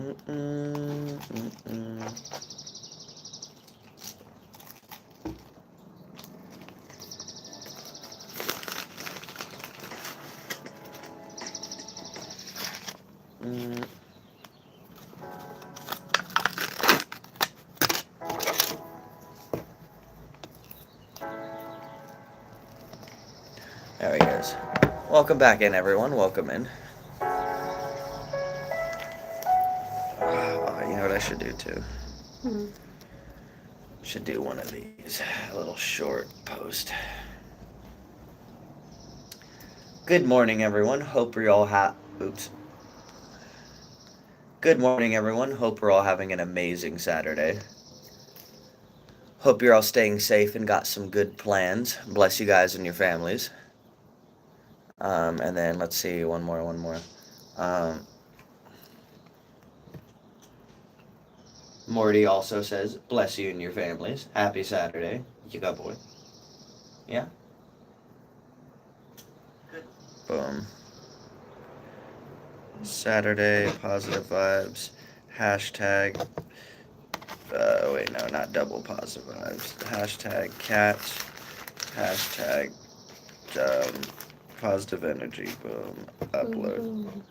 There he is. Welcome back in, everyone. Welcome in. Oh, you know what I should do too? Hmm. Should do one of these. A little short post. Good morning, everyone. Hope you're all Oops. Good morning, everyone. Hope we're all having an amazing Saturday. Hope you're all staying safe and got some good plans. Bless you guys and your families. And then let's see, one more. Morty also says, bless you and your families. Happy Saturday. You got boy. Yeah? Boom. Saturday, positive vibes. Hashtag, wait, no, not double positive vibes. Hashtag cats. Hashtag, positive energy. Boom. Upload.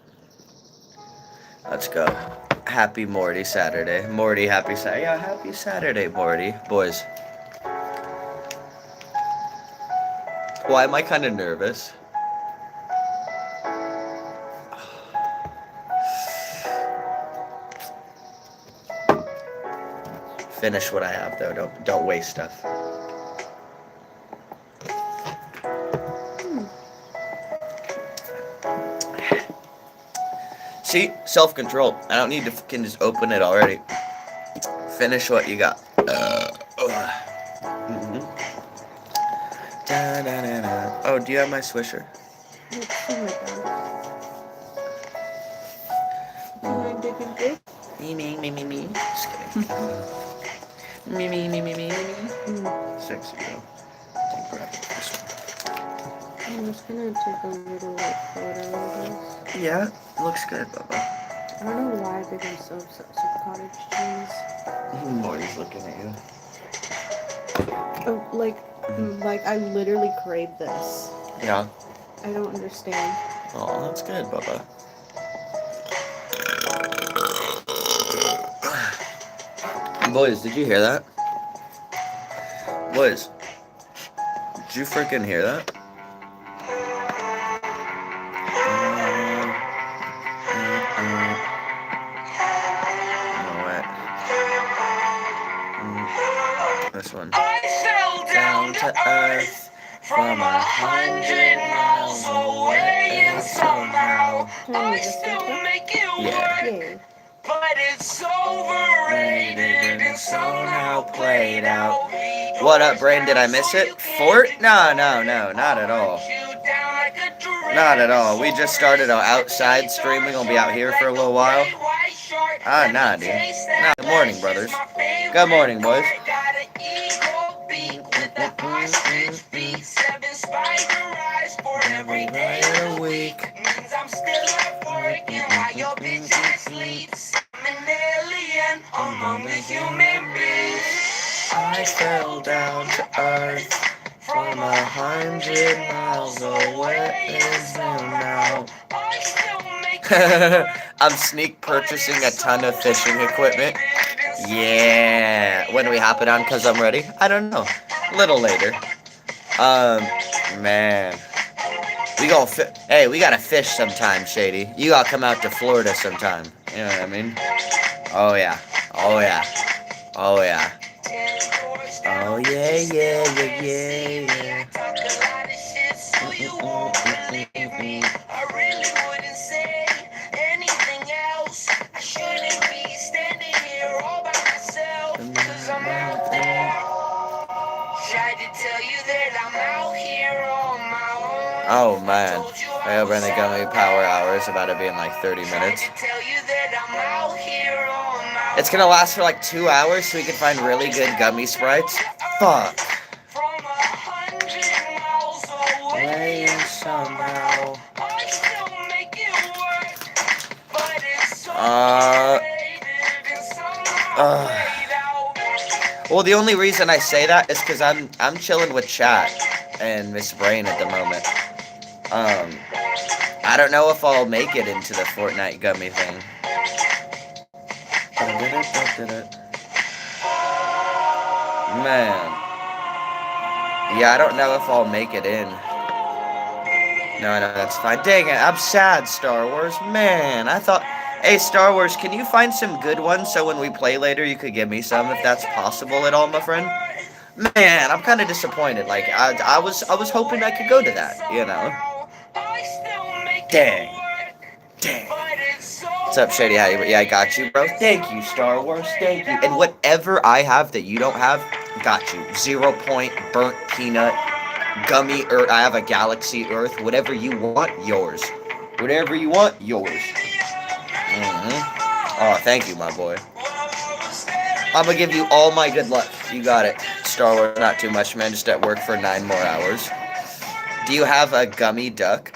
Let's go. Happy Morty Saturday. Morty, happy Saturday. Yeah, happy Saturday, Morty. Boys. Why am I kind of nervous? Finish what I have though. Don't waste stuff. See, self-control. I don't need to fucking just open it already. Finish what you got. Oh, do you have my swisher? Oh my god. Do you mind digging deep? Me. Just kidding. Me. Sexy girl. Take grab this one. I'm just gonna take a little photo of this. Yeah, looks good, Bubba. I don't know why I've become so obsessed with cottage cheese. Morty's looking at you. Oh, like I literally crave this. Yeah. I don't understand. Oh, that's good, Bubba. Boys, did you hear that? Boys, did you freaking hear that? This one. I fell down to earth from 100 miles away, and somehow I still make it work. Yay. But it's overrated and somehow played out. What up, Brain? Did I miss it? Fort? No, not at all. Not at all. We just started our outside streaming. We'll be out here for a little while. Nah, dude. Nah, good morning, brothers. Good morning, boys. Every day of the week means I'm still up working while your bitch ass sleeps. I'm an alien among the human beings. I fell down to earth from 100 miles away and now. I'm sneak purchasing a ton of fishing equipment. Yeah. When are we hopping on? Cause I'm ready. I don't know. A little later. Man. Hey, we gotta fish sometime, Shady. You gotta come out to Florida sometime. You know what I mean? Oh yeah. Oh yeah. Oh yeah. Oh yeah. Oh man. I hope when they got me power hour is about to be in like 30 minutes. It's gonna last for like 2 hours so we can find really good gummy sprites. Fuck. Well, the only reason I say that is because I'm chilling with chat and Miss Brain at the moment. I don't know if I'll make it into the Fortnite gummy thing. Man. Yeah, I don't know if I'll make it in. No, that's fine. Dang it, I'm sad, Star Wars. Man, I thought... Hey, Star Wars, can you find some good ones so when we play later you could give me some if that's possible at all, my friend? Man, I'm kind of disappointed. Like, I was hoping I could go to that, you know? Dang. Dang. What's up, Shady? Yeah, I got you, bro. Thank you, Star Wars. Thank you. And whatever I have that you don't have, got you. 0 Point, burnt peanut, gummy Earth. I have a galaxy Earth. Whatever you want, yours. Whatever you want, yours. Oh, thank you, my boy. I'm gonna give you all my good luck. You got it. Star Wars, not too much, man. Just at work for 9 more hours. Do you have a gummy duck?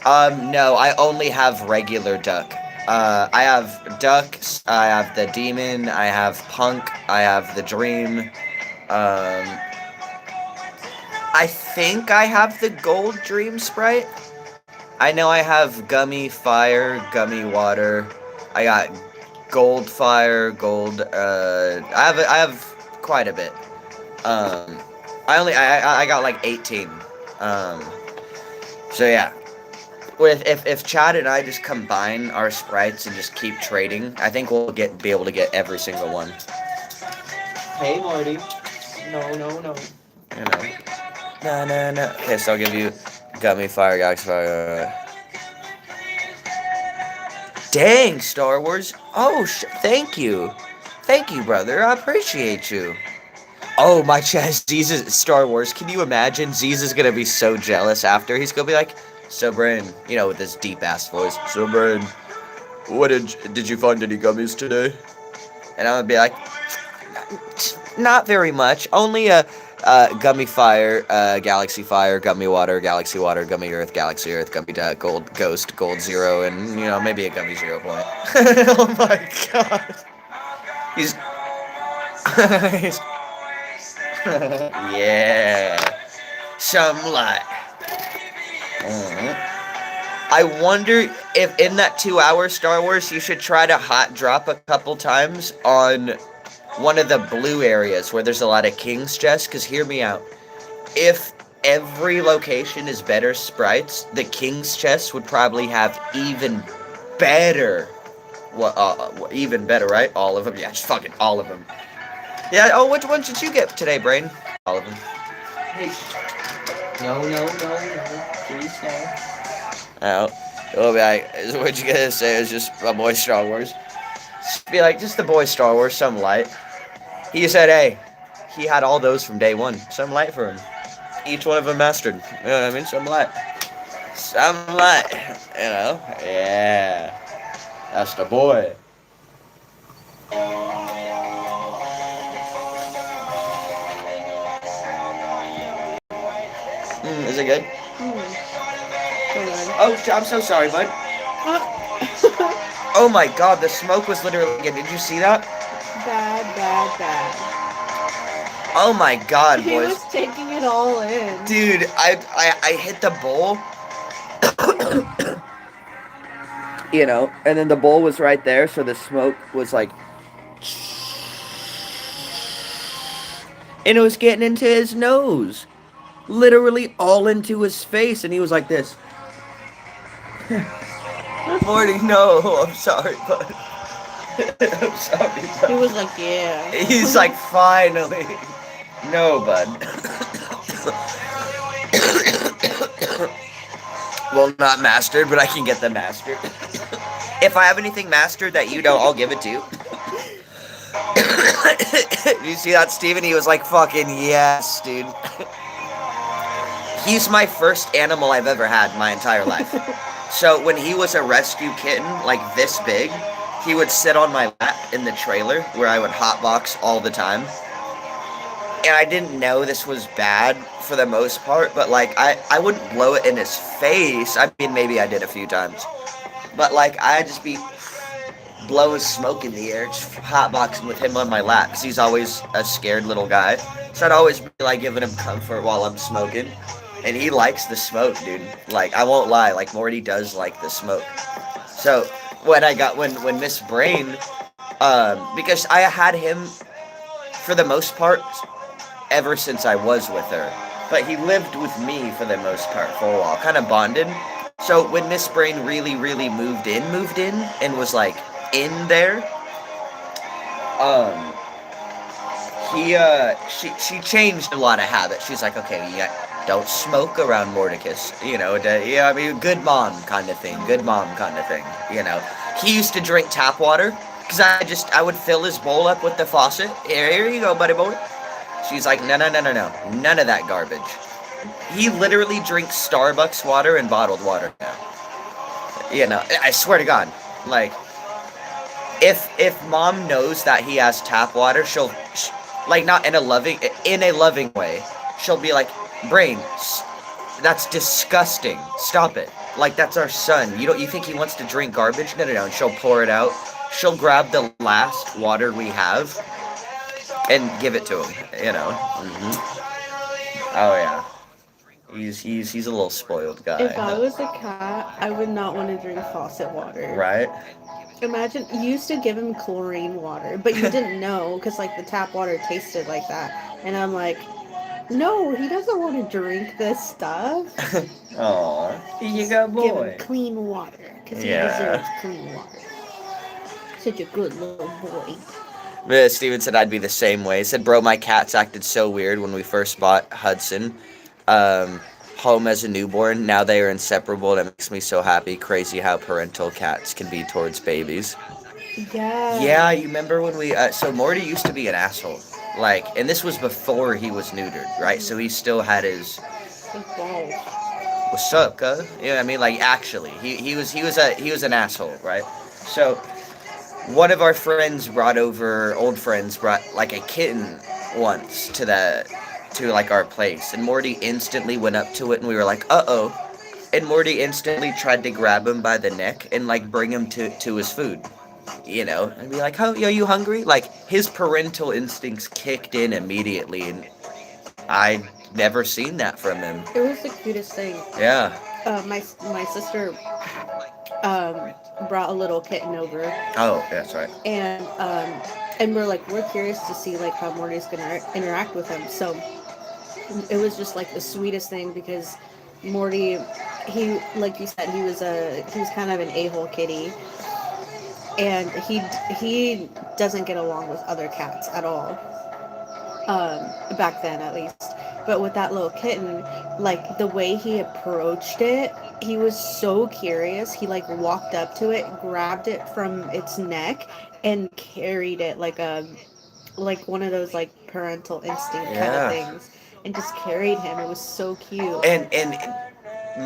No, I only have regular duck. I have ducks, I have the demon, I have punk, I have the dream. I think I have the gold dream sprite. I know I have gummy fire, gummy water. I got gold fire, gold, I have quite a bit. I got like 18. So yeah. If Chad and I just combine our sprites and just keep trading, I think we'll be able to get every single one. Hey, Morty. No. You know. No. Okay, so I'll give you gummy fire, galaxy fire. Dang, Star Wars. Oh, thank you. Thank you, brother. I appreciate you. Oh, my chest. Jesus, Star Wars. Can you imagine? Z's is gonna be so jealous after. He's gonna be like, so, Brain, you know, with this deep-ass voice. So, Brain, what did you find any gummies today? And I'm gonna be like, not very much. Only a gummy fire, galaxy fire, gummy water, galaxy water, gummy earth, galaxy earth, gummy duck, gold ghost, gold 0, and, you know, maybe a gummy 0 point. Oh, my God. He's... Yeah. Some light. I wonder if in that 2-hour Star Wars you should try to hot drop a couple times on one of the blue areas where there's a lot of King's chests, because hear me out. If every location is better sprites, the King's chests would probably have even better, even better, right? All of them? Yeah, just fucking all of them. Yeah, oh, which ones did you get today, Brain? All of them. Hey. No. Please, no. Oh, it'll be like, what you gonna say? It's just my boy Star Wars. Just be like, just the boy Star Wars, some light. He said, hey, he had all those from day one. Some light for him. Each one of them mastered. You know what I mean? Some light. Some light. You know? Yeah. That's the boy. Is it good? Oh, I'm so sorry, bud. Oh my God, the smoke was literally... Did you see that? Bad. Oh my God, boys. He was taking it all in. Dude, I hit the bowl. You know, and then the bowl was right there, so the smoke was like... And it was getting into his nose. Literally all into his face, and he was like this. Morty, no, I'm sorry, bud. I'm sorry, bud. He was like, yeah. He's like, finally. No, bud. Well, not mastered, but I can get them mastered. If I have anything mastered that you know, I'll give it to you. You see that, Steven? He was like, fucking yes, dude. He's my first animal I've ever had my entire life. So when he was a rescue kitten, like this big, he would sit on my lap in the trailer where I would hotbox all the time. And I didn't know this was bad for the most part, but like I wouldn't blow it in his face. I mean, maybe I did a few times. But like I'd just be blowing smoke in the air, just hotboxing with him on my lap, because he's always a scared little guy. So I'd always be like giving him comfort while I'm smoking. And he likes the smoke, dude. Like, I won't lie, like Morty does like the smoke. So when Miss Brain, because I had him for the most part ever since I was with her. But he lived with me for the most part for a while, kind of bonded. So when Miss Brain really, really moved in, and was like in there, um, she changed a lot of habits. She's like, okay, don't smoke around Mordecus, yeah, I mean, good mom kind of thing, you know. He used to drink tap water, because I would fill his bowl up with the faucet. Here you go, buddy boy. She's like, no, no, no, no, no, none of that garbage. He literally drinks Starbucks water and bottled water now. I swear to God, like, if mom knows that he has tap water, like, not in a loving way, she'll be like, Brain, that's disgusting. Stop it. Like, that's our son. You think he wants to drink garbage? No, no, no. And she'll pour it out. She'll grab the last water we have and give it to him. Oh yeah. He's a little spoiled guy. If I was a cat, I would not want to drink faucet water. Right? Imagine you used to give him chlorine water, but you didn't know because like the tap water tasted like that, and I'm like, no, he doesn't want to drink this stuff. Aw, you got Give boy. him clean water because he Yeah. deserves clean water. Such a good little boy. Steven said I'd be the same way. He said, bro, my cats acted so weird when we first bought Hudson. Home as a newborn. Now they are inseparable. That makes me so happy. Crazy how parental cats can be towards babies. Yeah. Yeah, you remember when so Morty used to be an asshole. Like, and this was before he was neutered, right? So he still had his, what's up, cuz? You know what I mean? Like, actually, he was an asshole, right? So one of our old friends brought like a kitten once to like our place, and Morty instantly went up to it, and we were like, uh-oh. And Morty instantly tried to grab him by the neck and like bring him to his food. And be like, oh, are you hungry? Like, his parental instincts kicked in immediately, and I'd never seen that from him. It was the cutest thing. Yeah. My sister brought a little kitten over. Oh, that's right. And we're curious to see like how Morty's gonna interact with him. So it was just like the sweetest thing because Morty, he, like you said, he was kind of an a-hole kitty, and he doesn't get along with other cats at all. Back then at least. But with that little kitten, like the way he approached it, he was so curious. He like walked up to it, grabbed it from its neck, and carried it like one of those like parental instinct kind of things, and just carried him. It was so cute. And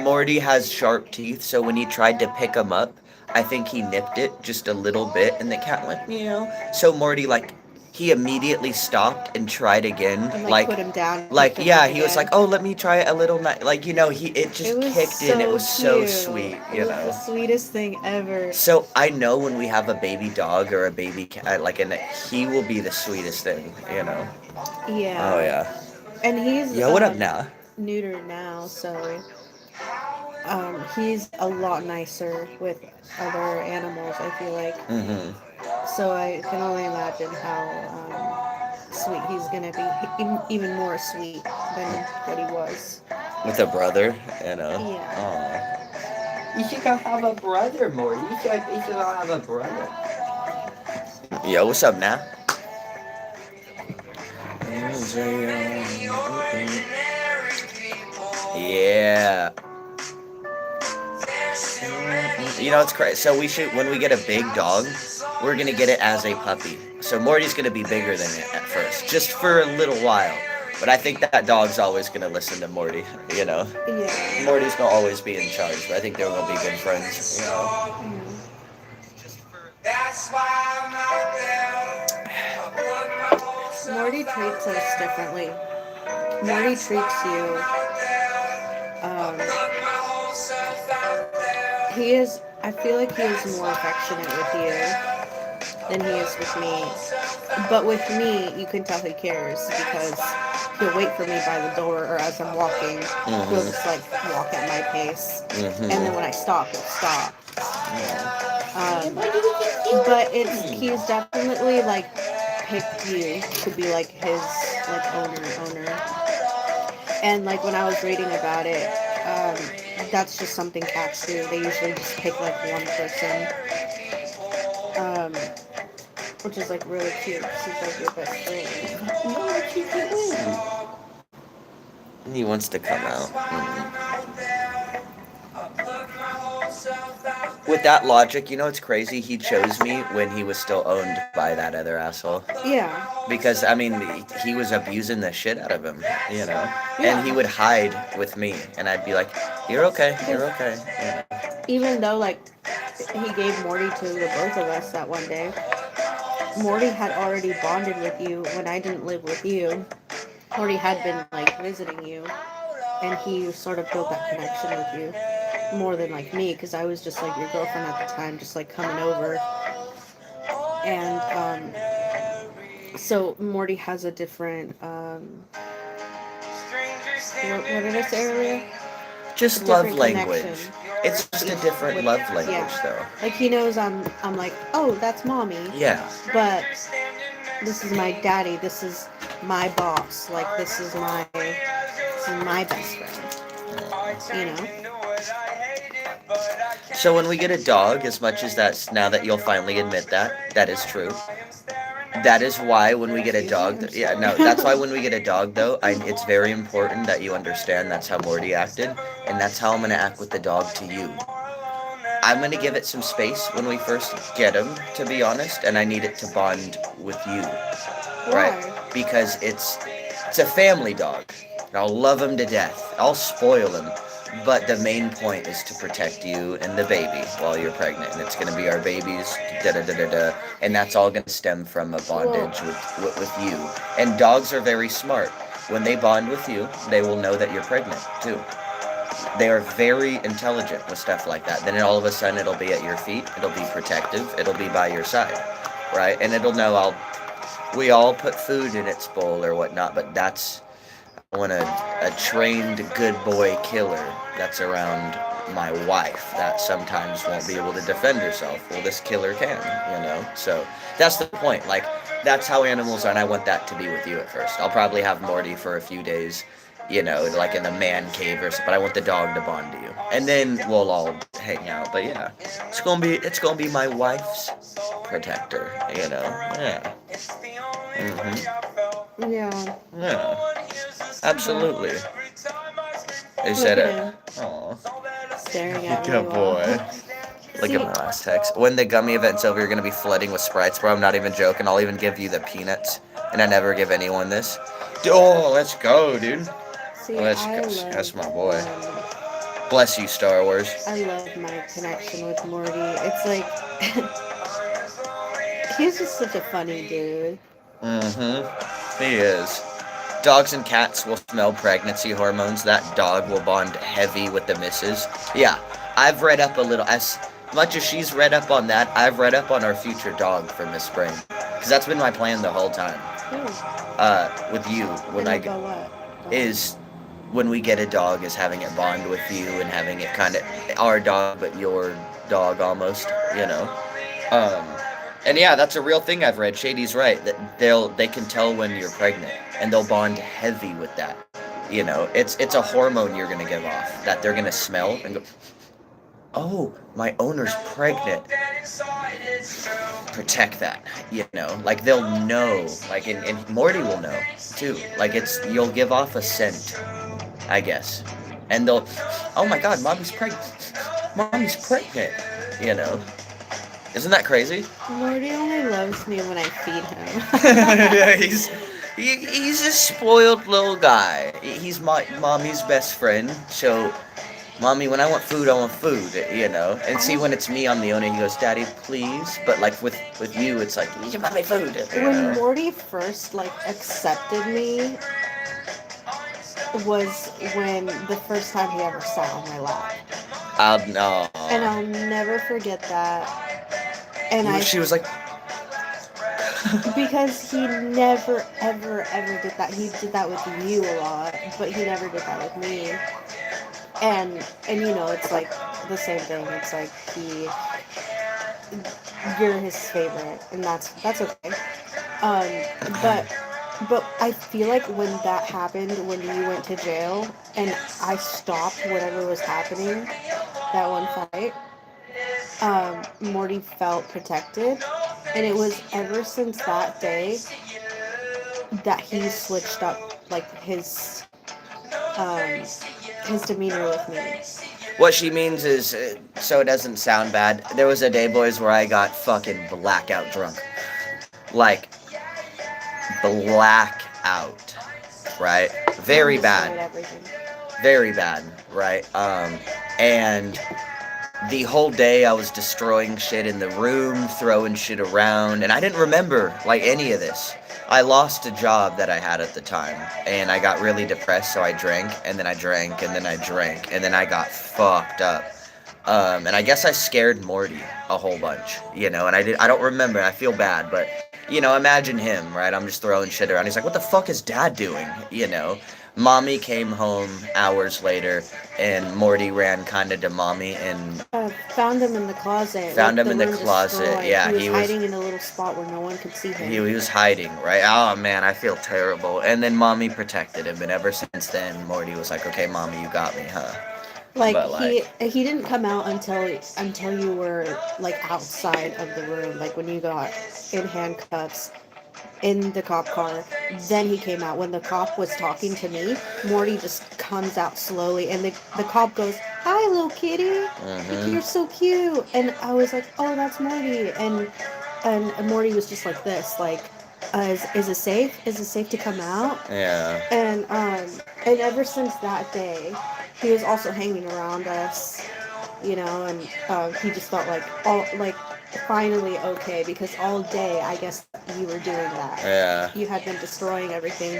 Morty has sharp teeth, so when he tried to pick him up, I think he nipped it just a little bit, and the cat went meow. So Morty, like, he immediately stopped and tried again. And, like put him down. Like, yeah, he was like, oh, let me try it a little. Like, it just kicked in. It was so sweet, It was the sweetest thing ever. So I know when we have a baby dog or a baby cat, like, and he will be the sweetest thing, Yeah. Oh, yeah. And he's Yo, what up now? Neutered now, so he's a lot nicer with other animals, I feel like. Mm-hmm. So I can only imagine how sweet he's gonna be, even more sweet than what he was. With a brother, Yeah. Aww. You should go have a brother, Morty. You should go have a brother. Yo, what's up now? Yeah. It's crazy. So when we get a big dog, we're gonna get it as a puppy. So Morty's gonna be bigger than it at first, just for a little while. But I think that dog's always gonna listen to Morty. Yeah. Morty's gonna always be in charge. But I think they're gonna be good friends. Mm. Morty treats us differently. Morty treats you. I feel like he is more affectionate with you. than he is with me. But with me, you can tell he cares because he'll wait for me by the door or as I'm walking. He'll Mm-hmm. just like walk at my pace. And then when Mm-hmm. I stop, he'll stop. Yeah. But he's definitely like picked you to be like his like owner. And like when I was reading about it, that's just something cats do. They usually just pick like one person, um, which is like really cute. 'Cause he's like your best friend. He wants to come out. With that logic, you know it's crazy? He chose me when he was still owned by that other asshole. Yeah. Because, I mean, he was abusing the shit out of him, you know? And he Yeah. would hide with me, and I'd be like, you're okay, you're okay. Even though like he gave Morty to the both of us that one day, Morty had already bonded with you when I didn't live with you. Morty had been like visiting you, and he sort of built that connection with you more than like me, because I was just like your girlfriend at the time, just like coming over. And so Morty has a different what did I say earlier? Just A love different language. connection. It's just a different love language, Yeah. though. Like he knows I'm like, oh, that's mommy. Yeah. But this is my daddy. This is my boss. Like this is my best friend. You know. So when we get a dog, as much as that's now that you'll finally admit that, that is true. That is why when we get a dog, yeah, no, that's why when we get a dog, though, it's very important that you understand that's how Morty acted, and that's how I'm gonna act with the dog to you. I'm gonna give it some space when we first get him, to be honest, and I need it to bond with you, right? Why? Because it's a family dog. And I'll love him to death. I'll spoil him. But the main point is to protect you and the baby while you're pregnant, and it's going to be our babies, da da da da da, and that's all going to stem from a bondage with you. And dogs are very smart. When they bond with you, they will know that you're pregnant too. They are very intelligent with stuff like that. Then all of a sudden it'll be at your feet. It'll be protective. It'll be by your side, right? And it'll know we all put food in its bowl or whatnot, but I want a trained good boy killer that's around my wife that sometimes won't be able to defend herself. Well, this killer can, you know? So that's the point. Like, that's how animals are, and I want that to be with you at first. I'll probably have Morty for a few days, you know, like in the man cave or something, but I want the dog to bond to you. And then we'll all hang out. But yeah, it's gonna be my wife's protector, you know? Yeah. Mm-hmm. Yeah. Yeah. Absolutely. They said it. Aw. Staring at me. Good boy. Look at my last text. When the gummy event's over, you're gonna be flooding with Sprites, bro. I'm not even joking. I'll even give you the peanuts, and I never give anyone this. Oh, let's go, dude. See, Let's I go. love, That's my boy. Bless you, Star Wars. I love my connection with Morty. It's like he's just such a funny dude. Mm-hmm. He is. Dogs and cats will smell pregnancy hormones. That dog will bond heavy with the missus. Yeah, I've read up a little. As much as she's read up on that, I've read up on our future dog for Miss Spring. Because that's been my plan the whole time. With you, when And about what? is when we get a dog, is having it bond with you and having it kind of our dog, but your dog almost, you know. And yeah, that's a real thing I've read. Shady's right that they can tell when you're pregnant, and they'll bond heavy with that. You know, it's a hormone you're gonna give off that they're gonna smell and go, oh, my owner's pregnant. Protect that, you know. Like they'll know, like and Morty will know too. Like you'll give off a scent, I guess, and they'll, oh my God, mommy's pregnant. Mommy's pregnant. You know. Isn't that crazy? Morty only loves me when I feed him. Yeah, he's a spoiled little guy. He's my mommy's best friend. So, mommy, when I want food, you know. And see, when it's me, I'm the owner. He goes, Daddy, please. But like with you, it's like, you mommy food. You When know? Morty first like accepted me was when the first time he ever sat on my lap. No. And I'll never forget that. And She was like, because he never, ever, ever did that. He did that with you a lot, but he never did that with me. And you know, it's like the same thing. It's like you're his favorite, and that's okay. Um, but I feel like when that happened, when you went to jail, and I stopped whatever was happening, that one fight, Morty felt protected, and it was ever since that day that he switched up like um his demeanor with me. What she means is, so it doesn't sound bad, there was a day, boys, where I got fucking blackout drunk. Like, blackout. Right? Very bad. Everything. Very bad, right? And the whole day I was destroying shit in the room, throwing shit around, and I didn't remember, like, any of this. I lost a job that I had at the time, and I got really depressed, so I drank, and then I drank, and then I drank, and then I got fucked up. And I guess I scared Morty a whole bunch, you know, and I don't remember, I feel bad, but, you know, imagine him, right? I'm just throwing shit around. He's like, what the fuck is dad doing, you know? Mommy came home hours later, and Morty ran kind of to mommy and found him in the closet. Found like him in the closet. Destroyed. Yeah, he was hiding in a little spot where no one could see him. He was hiding, right? Oh man, I feel terrible. And then mommy protected him, and ever since then, Morty was like, "Okay, mommy, you got me, huh?" Like, he didn't come out until you were like outside of the room, like when you got in handcuffs in the cop car. Then he came out. When the cop was talking to me, Morty just comes out slowly, and the cop goes, "Hi, little kitty, you're so cute." And I was like, "Oh, that's Morty." And Morty was just like this, like, is it safe? Is it safe to come out? Yeah. And ever since that day, he was also hanging around us, you know, and he just felt like finally okay, because all day I guess you were doing that. Yeah. You had been destroying everything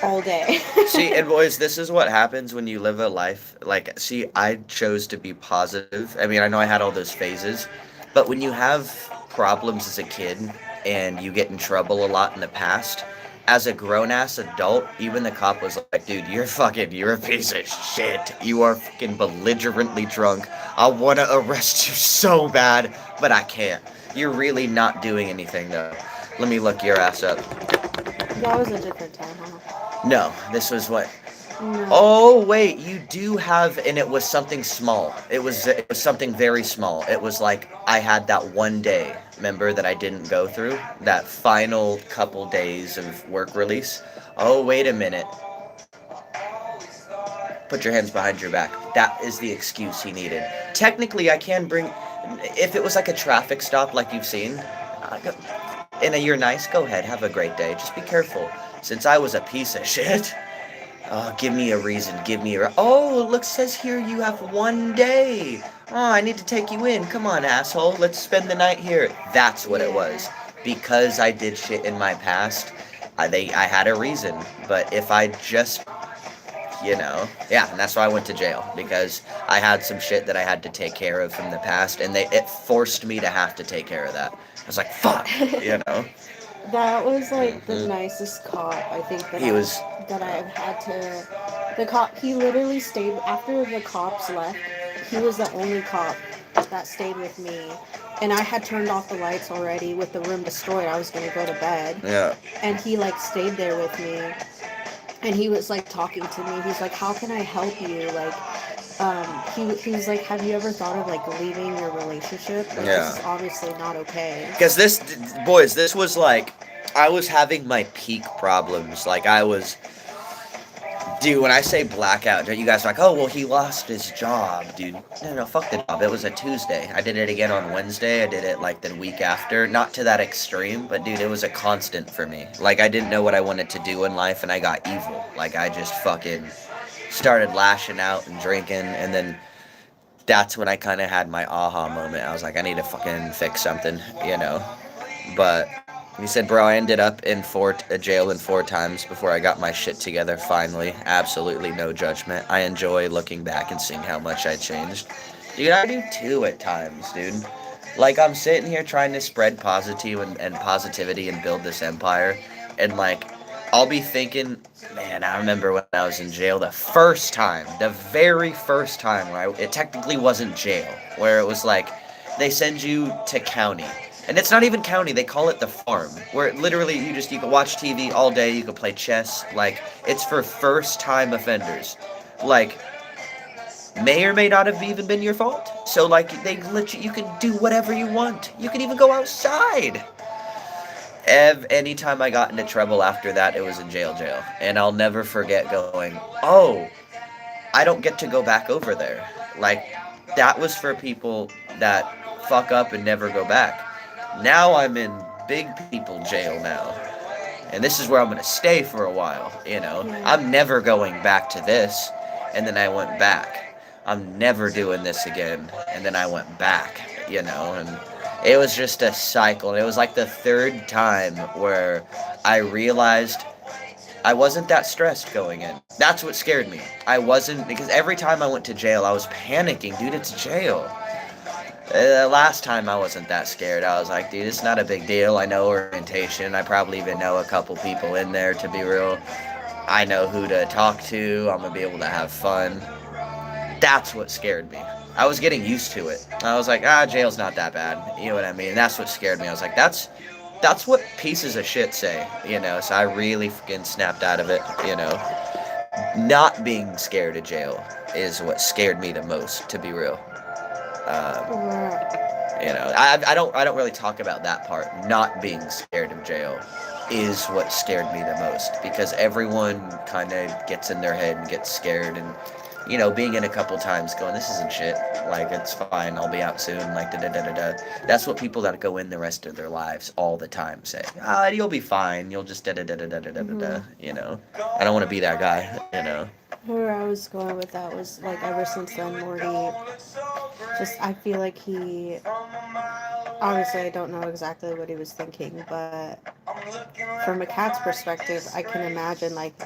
all day. See, and boys, this is what happens when you live a life. Like, see, I chose to be positive. I mean, I know I had all those phases, but when you have problems as a kid and you get in trouble a lot in the past, as a grown-ass adult, even the cop was like, dude, you're a piece of shit. You are fucking belligerently drunk. I want to arrest you so bad, but I can't. You're really not doing anything, though. Let me look your ass up. That was a different time, huh? No, this was what? No. Oh, wait, you do have, and it was something small. It was something very small. It was like I had that one day, remember, that I didn't go through? That final couple days of work release. Oh, wait a minute. Put your hands behind your back. That is the excuse he needed. Technically, I can bring, if it was like a traffic stop like you've seen, and you're nice, go ahead, have a great day. Just be careful. Since I was a piece of shit. Oh, give me a reason. Oh, look, says here you have one day. Oh, I need to take you in. Come on, asshole. Let's spend the night here. That's what it was. Because I did shit in my past, I had a reason. But if I just, yeah, and that's why I went to jail. Because I had some shit that I had to take care of from the past, and it forced me to have to take care of that. I was like, fuck, That was like the nicest cop I think that I've had to. The cop, he literally stayed after the cops left. He was the only cop that stayed with me, and I had turned off the lights already with the room destroyed. I was gonna go to bed. Yeah. And he like stayed there with me, and he was like talking to me. He's like, "How can I help you?" Like, he's like, "Have you ever thought of like leaving your relationship? Like, this is obviously not okay." Because this was like, I was having my peak problems. Like, dude, when I say blackout, you guys are like, oh, well, he lost his job, dude. No, fuck the job. It was a Tuesday. I did it again on Wednesday. I did it like the week after. Not to that extreme, but dude, it was a constant for me. Like, I didn't know what I wanted to do in life, and I got evil. Like, I just fucking started lashing out and drinking, and then that's when I kind of had my aha moment. I was like, I need to fucking fix something, But he said, bro, I ended up in jail 4 times before I got my shit together finally. Absolutely no judgment. I enjoy looking back and seeing how much I changed. Dude, I do too at times, dude. Like, I'm sitting here trying to spread and positivity and build this empire, and like, I'll be thinking, man, I remember when I was in jail the very first time, where it technically wasn't jail, where it was like, they send you to county. And it's not even county, they call it the farm, where literally you can watch TV all day, you can play chess, like, it's for first time offenders. Like, may or may not have even been your fault. So like they let you can do whatever you want. You can even go outside. Anytime I got into trouble after that, it was in jail. And I'll never forget going, oh, I don't get to go back over there. Like, that was for people that fuck up and never go back. Now I'm in big people jail now. And this is where I'm going to stay for a while, you know. I'm never going back to this. And then I went back. I'm never doing this again. And then I went back, you know. And it was just a cycle. And it was like the third time where I realized I wasn't that stressed going in. That's what scared me. I wasn't, because every time I went to jail, I was panicking. Dude, it's jail. The last time I wasn't that scared. I was like, dude, it's not a big deal. I know orientation. I probably even know a couple people in there, to be real. I know who to talk to. I'm going to be able to have fun. That's what scared me. I was getting used to it. I was like, jail's not that bad. You know what I mean? That's what scared me. I was like, that's what pieces of shit say, you know? So I really fucking snapped out of it, you know? Not being scared of jail is what scared me the most, to be real. You know, I don't really talk about that part. Not being scared of jail is what scared me the most, because everyone kind of gets in their head and gets scared, and you know, being in a couple times going, this isn't shit, like, it's fine, I'll be out soon, like, da-da-da-da-da. That's what people that go in the rest of their lives all the time say. You'll be fine, you'll just da-da-da-da-da-da-da-da, you know. I don't want to be that guy, you know. Where I was going with that was, like, ever since then, Morty, I feel like he, obviously I don't know exactly what he was thinking, but from a cat's perspective, I can imagine, like,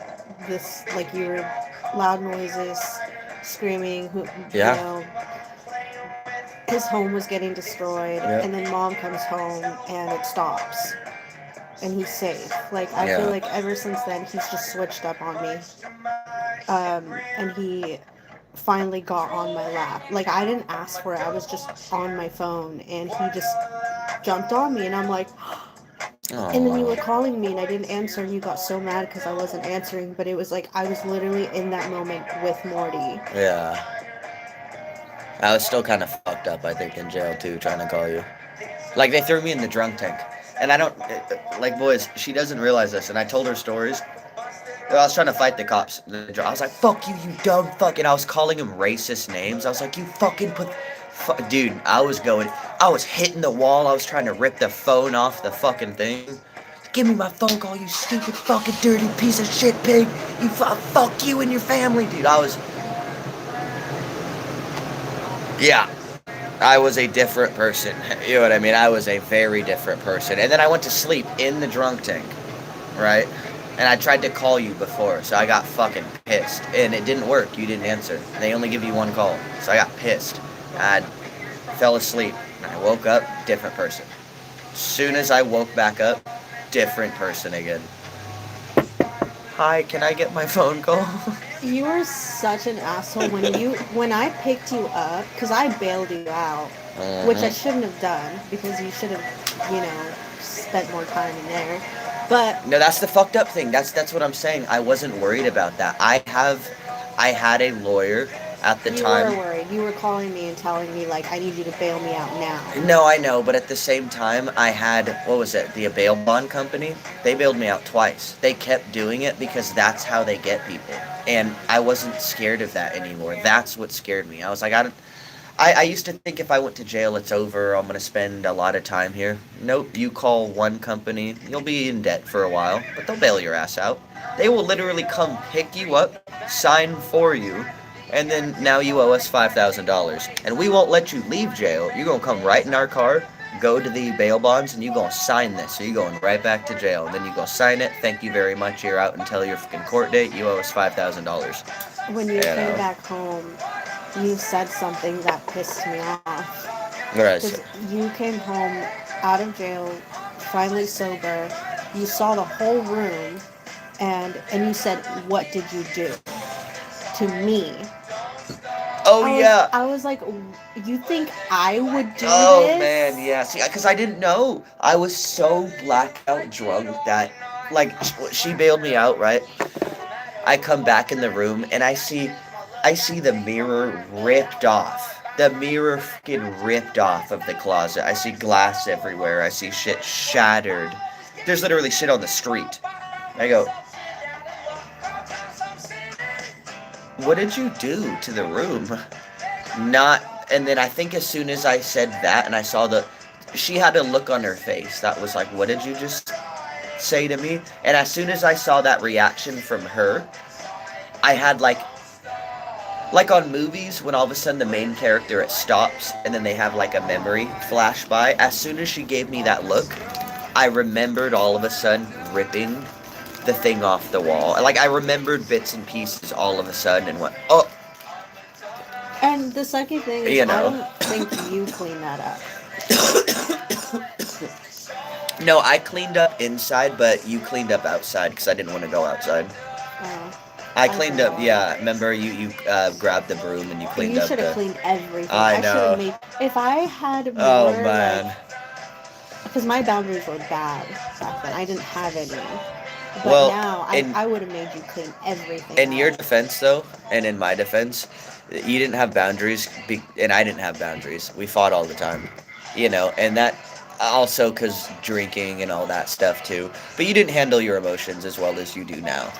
this, like, your loud noises, screaming, you know, his home was getting destroyed, and then mom comes home and it stops, and he's safe. Like, I feel like ever since then, he's just switched up on me, and he finally got on my lap. Like, I didn't ask for it, I was just on my phone, and he just jumped on me, and I'm like, and then you were calling me and I didn't answer, and you got so mad because I wasn't answering, but it was like I was literally in that moment with Morty. Yeah. I was still kind of fucked up, I think, in jail too, trying to call you. Like, they threw me in the drunk tank. And I don't, like, boys, she doesn't realize this, and I told her stories. I was trying to fight the cops. I was like, fuck you, you dumb fucking. I was calling him racist names. I was like, you fucking dude, I was hitting the wall. I was trying to rip the phone off the fucking thing. Give me my phone call, you stupid fucking dirty piece of shit pig. You fuck you and your family, dude. Yeah. I was a different person. You know what I mean? I was a very different person. And then I went to sleep in the drunk tank, right? And I tried to call you before, so I got fucking pissed. And it didn't work. You didn't answer. They only give you one call. So I got pissed. I fell asleep. And I woke up, different person. Soon as I woke back up, different person again. Hi, can I get my phone call? You were such an asshole when I picked you up, because I bailed you out, which I shouldn't have done, because you should have, you know, spent more time in there. But no, that's the fucked up thing. That's what I'm saying. I wasn't worried about that. I had a lawyer at the time. You were worried. You were calling me and telling me, like, I need you to bail me out now. No, I know, but at the same time, I had, what was it, the bail bond company? They bailed me out twice. They kept doing it because that's how they get people. And I wasn't scared of that anymore. That's what scared me. I was like, I used to think if I went to jail, it's over. I'm going to spend a lot of time here. Nope, you call one company, you'll be in debt for a while, but they'll bail your ass out. They will literally come pick you up, sign for you, and then now you owe us $5,000. And we won't let you leave jail. You're going to come right in our car, go to the bail bonds, and you're going to sign this. So you're going right back to jail. And then you go sign it. Thank you very much. You're out until your fucking court date. You owe us $5,000. When you came back home, you said something that pissed me off. What did I Because say? you came home out of jail, finally sober. You saw the whole room, and you said, "What did you do to me?" Oh yeah. I was like, "You think I would do Oh man, this?" yeah. See, because I didn't know. I was so blackout drunk that, like, she bailed me out, right? I come back in the room and I see the mirror ripped off. The mirror fucking ripped off of the closet. I see glass everywhere. I see shit shattered. There's literally shit on the street. I go, what did you do to the room? Not, and then I think as soon as I said that and I saw she had a look on her face that was like, what did you just say to me? And as soon as I saw that reaction from her, I had like on movies when all of a sudden the main character it stops and then they have like a memory flash by. As soon as she gave me that look, I remembered all of a sudden ripping the thing off the wall. Like I remembered bits and pieces all of a sudden and went, oh, And the second thing is, you I know. don't think you clean that up. No, I cleaned up inside, but you cleaned up outside because I didn't want to go outside. Oh, I I cleaned up, forgot. yeah. Remember, you grabbed the broom and you cleaned You up should have the. cleaned everything. I I should have know. made. If I had Oh more, like. man. Because my boundaries were bad back then. I didn't have any. But Well, now, in I would have made you clean everything in your up. defense though, and in my defense, you didn't have boundaries, and I didn't have boundaries. We fought all the time, and that also because drinking and all that stuff too. But you didn't handle your emotions as well as you do now.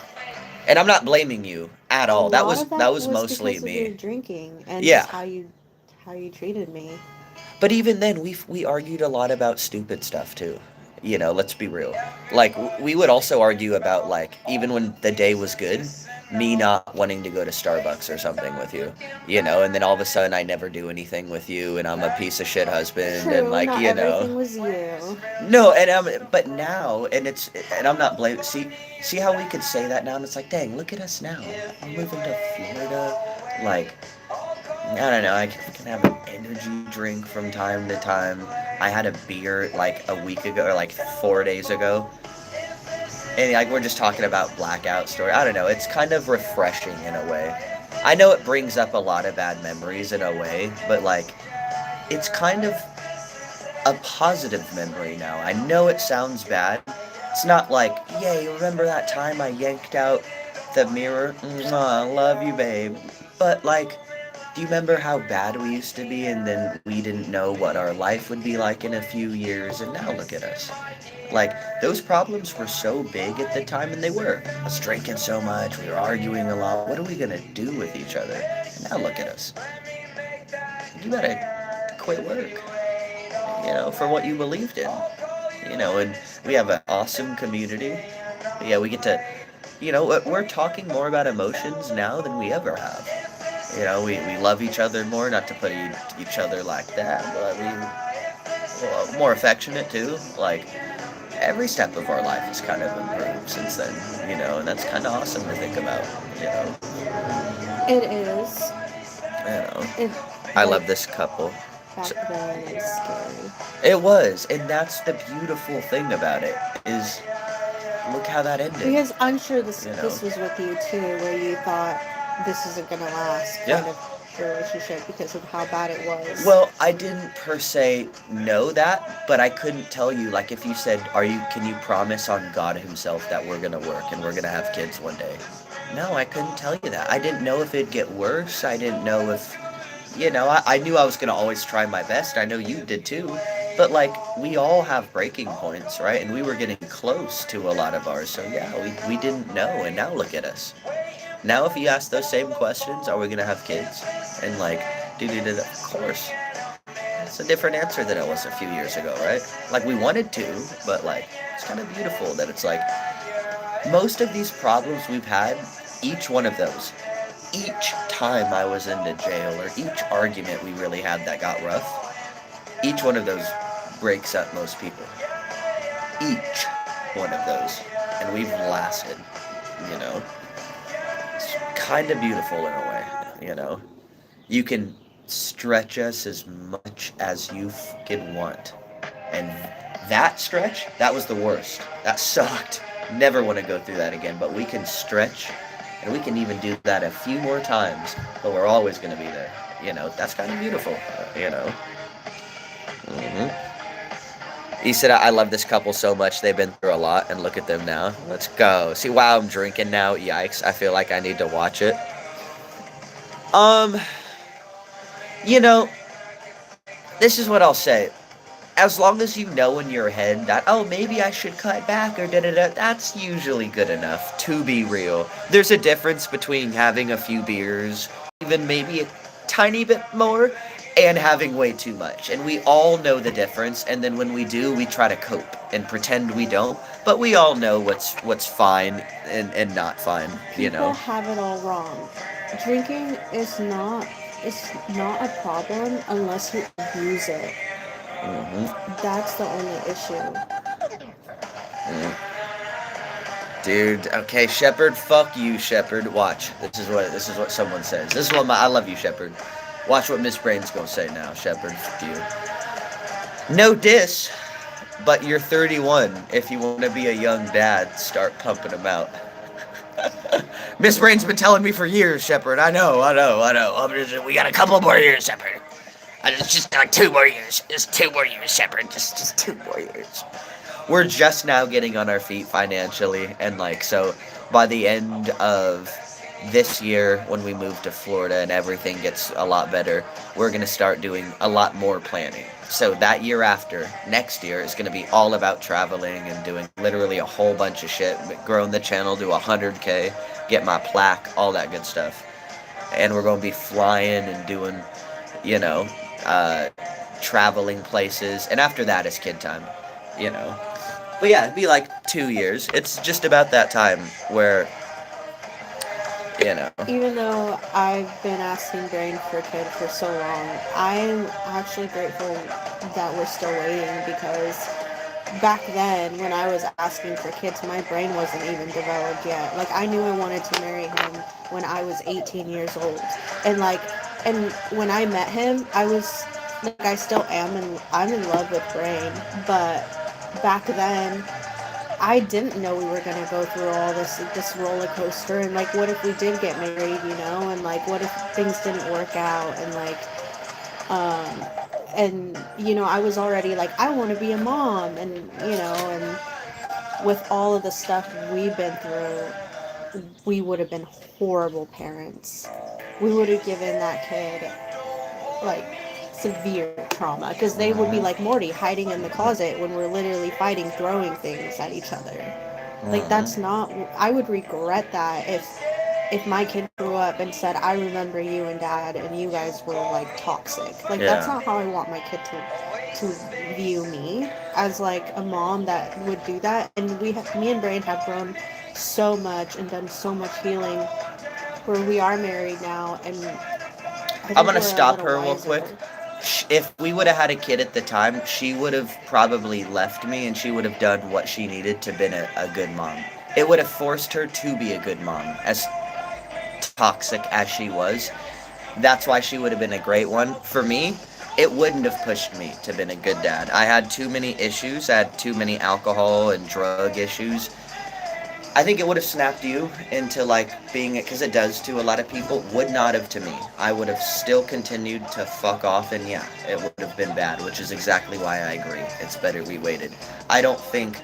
And I'm not blaming you at A all. That lot was of that that was was mostly because of your me. drinking and just Yeah. how you treated me. But even then, we argued a lot about stupid stuff too. Let's be real. Like we would also argue about like even when the day was good, me not wanting to go to Starbucks or something with you. And then all of a sudden I never do anything with you, and I'm a piece of shit husband, and True, like not everything was you. no, but now, and I'm not blaming. See how we could say that now, and it's like, dang, look at us now. I'm moving to Florida, like I don't know. I can have an energy drink from time to time. I had a beer like a week ago or like 4 days ago. And like we're just talking about blackout story. I don't know. It's kind of refreshing in a way. I know it brings up a lot of bad memories in a way, but like it's kind of a positive memory now. I know it sounds bad. It's not like, yeah, you remember that time I yanked out the mirror? Mwah, love you, babe. But like, do you remember how bad we used to be and then we didn't know what our life would be like in a few years and now look at us? Like, those problems were so big at the time and they were. I was drinking so much, we were arguing a lot. What are we gonna do with each other? And now look at us. You gotta quit work, for what you believed in. And we have an awesome community. Yeah, we get to, we're talking more about emotions now than we ever have. We love each other more, not to put each other like that, but more affectionate too. Like, every step of our life has kind of improved since then, and that's kind of awesome to think about, you know. It is. You know. It I like love this couple. back So, then it was scary. it was, and that's the beautiful thing about it, is look how that ended, Because I'm sure this you know. this was with you too, where you thought this isn't gonna last Yeah. kind of relationship because of how bad it was. Well, I didn't per se know that, but I couldn't tell you. Like, if you said, can you promise on God Himself that we're gonna work and we're gonna have kids one day? No, I couldn't tell you that. I didn't know if it'd get worse. I didn't know if, I knew I was gonna always try my best. I know you did too. But, like, we all have breaking points, right? And we were getting close to a lot of ours. So, yeah, we didn't know. And now look at us. Now, if you ask those same questions, are we gonna have kids? And, like, of course. It's a different answer than it was a few years ago, right? Like, we wanted to, but, like, it's kind of beautiful that it's like most of these problems we've had, each one of those, each time I was into jail or each argument we really had that got rough, each one of those breaks up most people. Each one of those. And we've lasted, you know. It's kind of beautiful in a way, you know. You can stretch us as much as you fucking want. And that stretch, that was the worst. That sucked. Never want to go through that again. But we can stretch, and we can even do that a few more times, but we're always going to be there. You know, that's kind of beautiful, you know. He said, I love this couple so much. They've been through a lot, and look at them now. Let's go. See, wow, I'm drinking now. Yikes. I feel like I need to watch it. You know, this is what I'll say. As long as you know in your head that, oh, maybe I should cut back or da-da-da, that's usually good enough, to be real. There's a difference between having a few beers, even maybe a tiny bit more, and having way too much. And we all know the difference, and then when we do, we try to cope and pretend we don't. But we all know what's fine and not fine, you know. People have it all wrong. Drinking is not a problem unless you abuse it. That's the only issue. Dude, okay, Shepard, fuck you, Shepard. Watch. This is what someone says. This is what I love you, Shepard. Watch what Miss Brain's gonna say now, Shepard. Fuck you. No diss, but you're 31. If you want to be a young dad, start pumping them out. Miss Brain's been telling me for years, Shepard. I know. We got a couple more years, Shepard. Just like 2 more years. Just 2 more years, Shepard. Just 2 more years. We're just now getting on our feet financially, and like, so by the end of this year, when we move to Florida and everything gets a lot better, we're going to start doing a lot more planning. So that year after, next year, is going to be all about traveling and doing literally a whole bunch of shit, growing the channel to 100K, get my plaque, all that good stuff. And we're going to be flying and doing, you know, traveling places. And after that is kid time, you know. But yeah, it'd be like 2 years. It's just about that time where, you know. Even though I've been asking Brain for a kid for so long, I'm actually grateful that we're still waiting, because back then, when I was asking for kids, my brain wasn't even developed yet. Like, I knew I wanted to marry him when I was 18 years old. And when I met him, I was, like, I still am, and I'm in love with Brain, but back then, I didn't know we were going to go through all this roller coaster, and like, what if we did get married, you know, and like, what if things didn't work out, and like, and you know, I was already like, I want to be a mom, and you know, and with all of the stuff we've been through, we would have been horrible parents. We would have given that kid like severe trauma, because they would be like Morty, hiding in the closet when we're literally fighting, throwing things at each other. Like, that's not, I would regret that if my kid grew up and said, I remember you and dad and you guys were like toxic. Like, that's not how I want my kid to view me, as like a mom that would do that. And me and Brain have grown so much and done so much healing, where we are married now, and I'm gonna stop her real quick. If we would have had a kid at the time, she would have probably left me, and she would have done what she needed to been a good mom. It would have forced her to be a good mom, as toxic as she was. That's why she would have been a great one. For me, it wouldn't have pushed me to been a good dad. I had too many issues. I had too many alcohol and drug issues. I think it would have snapped you into like being it, because it does to a lot of people. Would not have to me. I would have still continued to fuck off, and yeah, it would have been bad, which is exactly why I agree. It's better we waited. I don't think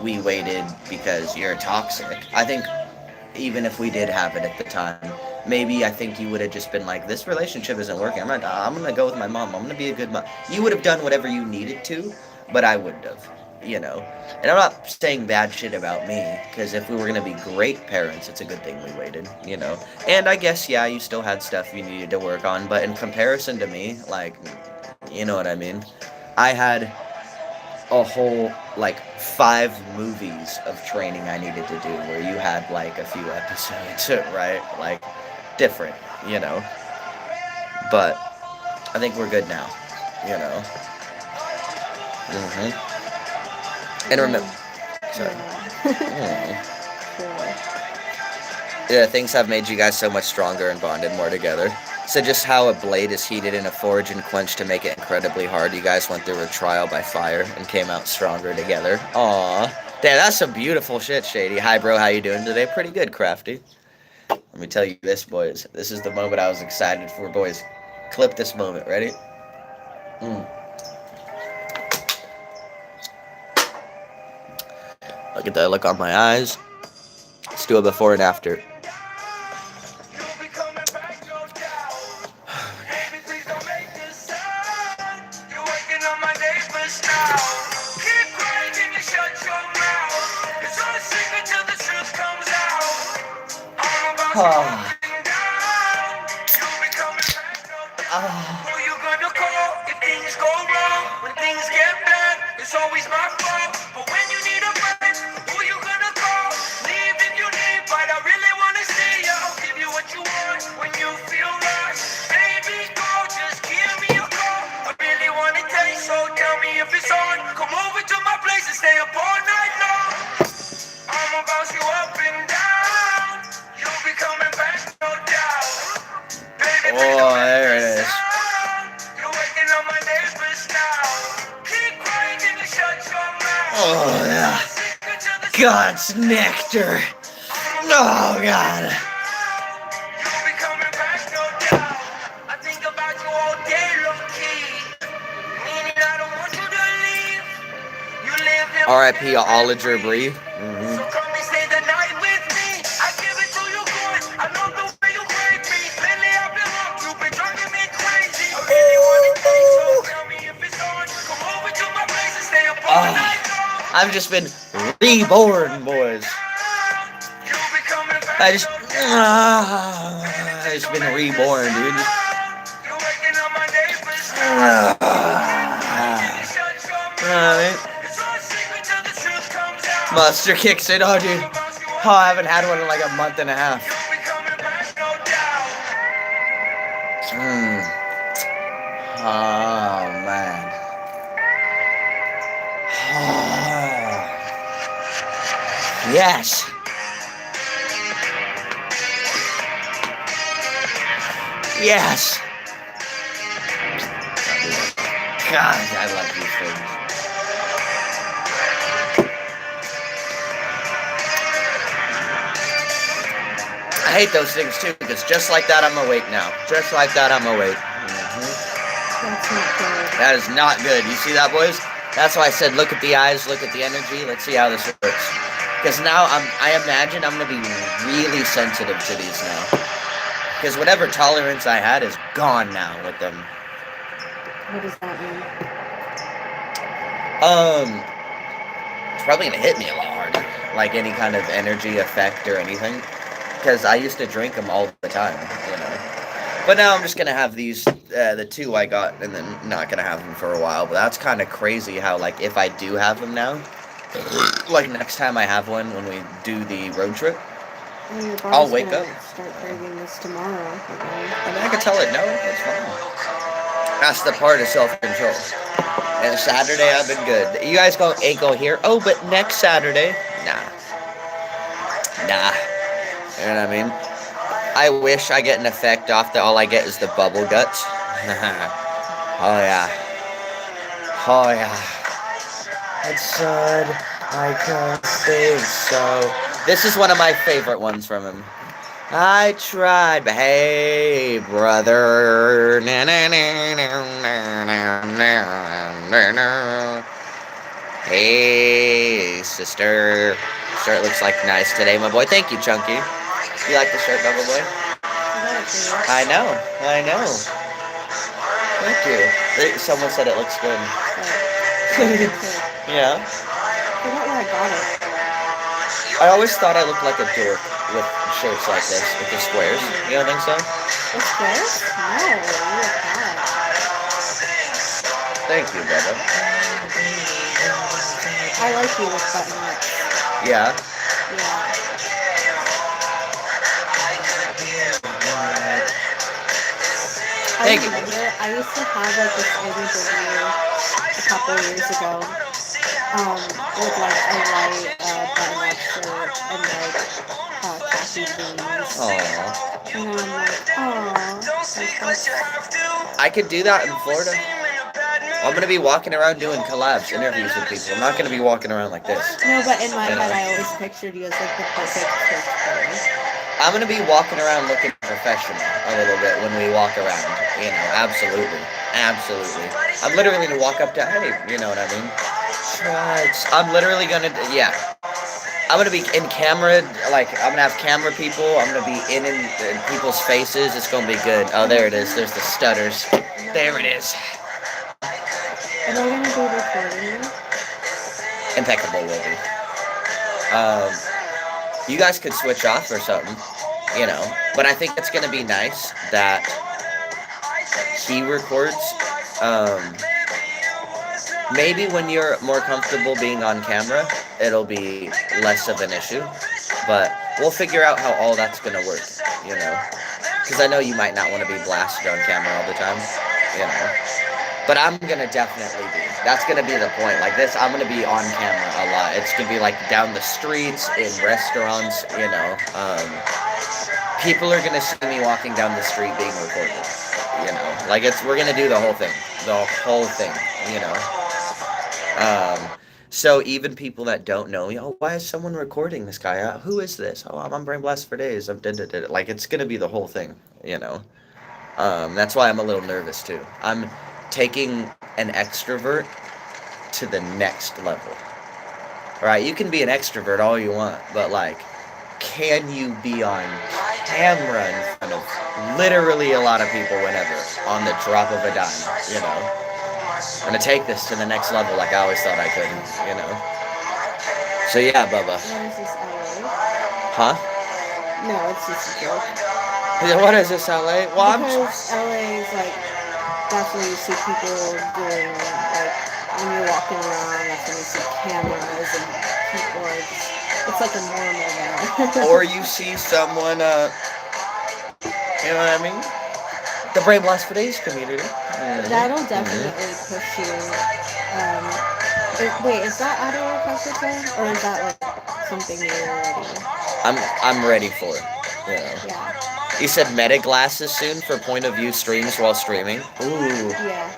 we waited because you're toxic. I think even if we did have it at the time, maybe I think you would have just been like, this relationship isn't working. I'm gonna go with my mom. I'm gonna be a good mom. You would have done whatever you needed to, but I wouldn't have. You know, and I'm not saying bad shit about me, because if we were going to be great parents, it's a good thing we waited, you know. And I guess, yeah, you still had stuff you needed to work on, but in comparison to me, like, you know what I mean? I had a whole, like, 5 movies of training I needed to do, where you had, like, a few episodes, right? Like, different, you know. But I think we're good now, you know. And remember, sorry. Yeah, things have made you guys so much stronger and bonded more together. So just how a blade is heated in a forge and quenched to make it incredibly hard. You guys went through a trial by fire and came out stronger together. Aw. Damn, that's some beautiful shit, Shady. Hi, bro. How you doing today? Pretty good, Crafty. Let me tell you this, boys. This is the moment I was excited for, boys. Clip this moment. Ready? Look at that look on my eyes. Let's do a before and after. Oh, there it is. Oh, yeah. God's nectar. Oh, God. R.I.P. Oliger Breathe. I've just been reborn, boys. I've just been reborn, dude. Monster kicks in, oh, dude. Oh, I haven't had one in like a month and a half. Oh, man. Yes. Yes. God, I like these things. I hate those things too, because just like that, I'm awake now. Just like that, I'm awake. That's not good. That is not good. You see that, boys? That's why I said, look at the eyes, look at the energy. Let's see how this works. Because now I imagine I'm going to be really sensitive to these now. Because whatever tolerance I had is gone now with them. What does that mean? It's probably going to hit me a lot harder. Like any kind of energy effect or anything. Because I used to drink them all the time, you know. But now I'm just going to have these, the two I got, and then not going to have them for a while. But that's kind of crazy how, like, if I do have them now, like next time I have one when we do the road trip, I'll wake up. Start craving this tomorrow. I mean, I can tell it no, that's fine. That's the part of self-control. And Saturday I've been good. You guys ain't go here. Oh, but next Saturday, nah. You know what I mean? I wish I get an effect off that all I get is the bubble guts. Oh yeah. Oh yeah. It's good. I can't think so. This is one of my favorite ones from him. I tried, but hey, brother. Hey, sister. Shirt looks like nice today, my boy. Thank you, Chunky. You like the shirt, Bubble Boy? I know. Thank you. Someone said it looks good. Yeah. I forgot where I got it. I always thought I looked like a dork with shirts like this, with the squares. You don't think so? The squares? No, you look hot. Thank you, brother. I like you with button ups. Yeah. Yeah. Thank you. I used to have like this image of you a couple years ago. with like a white button-up shirt and like khaki jeans. Aww. And I'm like, aw. I could do that in Florida. I'm gonna be walking around doing collabs, interviews with people. I'm not gonna be walking around like this. No, but in my You know? head, I always pictured you as like the perfect church boy. I'm gonna be walking around looking professional a little bit when we walk around. You know, absolutely, absolutely. I'm literally gonna walk up to, hey, you know what I mean? Shreds. I'm literally gonna, yeah. I'm gonna be in camera, like I'm gonna have camera people. I'm gonna be in people's faces. It's gonna be good. Oh, there it is. There's the stutters. There it is. Am I gonna be recording? Impeccable, will be. You guys could switch off or something, you know. But I think it's gonna be nice that he records. Maybe when you're more comfortable being on camera, it'll be less of an issue. But we'll figure out how all that's gonna work, you know. Because I know you might not want to be blasted on camera all the time, you know. But I'm gonna definitely be. That's gonna be the point. Like this, I'm gonna be on camera a lot. It's gonna be like down the streets, in restaurants, you know. People are gonna see me walking down the street being recorded. You know, like we're gonna do the whole thing, you know. So even people that don't know, oh, why is someone recording this guy? Who is this? Oh, I'm on Brain Blast for days. Like it's gonna be the whole thing, you know. That's why I'm a little nervous too. I'm taking an extrovert to the next level. All right, you can be an extrovert all you want, but like, can you be on camera in front of literally a lot of people whenever on the drop of a dime, you know? I'm gonna take this to the next level like I always thought I could, you know? So yeah, Bubba. What is this, LA? Huh? No, it's just a joke. What is this, LA? Well, because LA is like, that's where you see people doing, like, when you're walking around, that's when you see cameras and people are just, it's like a normal there. Or you see someone, you know what I mean? The Brain Blast for Days community. That'll definitely push you. Wait, is that out of your comfort zone, or is that like something you're ready? I'm ready for it. You know. Yeah. You said meta glasses soon for point of view streams while streaming. Ooh. Yeah.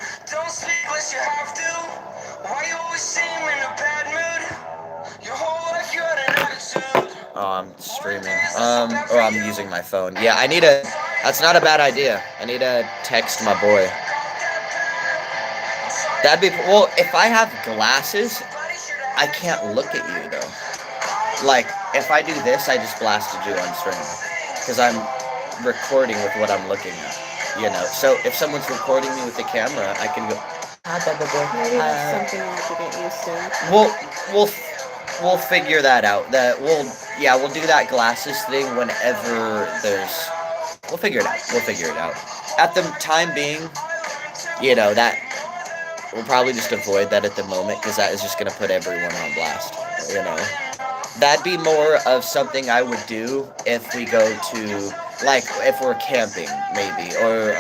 Oh, I'm streaming. Or I'm using my phone. Yeah, that's not a bad idea. I need to text my boy. Well, if I have glasses, I can't look at you, though. Like, if I do this, I just blasted you on stream. Because I'm recording with what I'm looking at, you know? So, if someone's recording me with the camera, I can go, Maybe that's something we have to get used to. We'll figure that out. We'll do that glasses thing whenever we'll figure it out. At the time being, you know, that we'll probably just avoid that at the moment because that is just going to put everyone on blast, you know. That'd be more of something I would do if we go to, like, if we're camping, maybe, or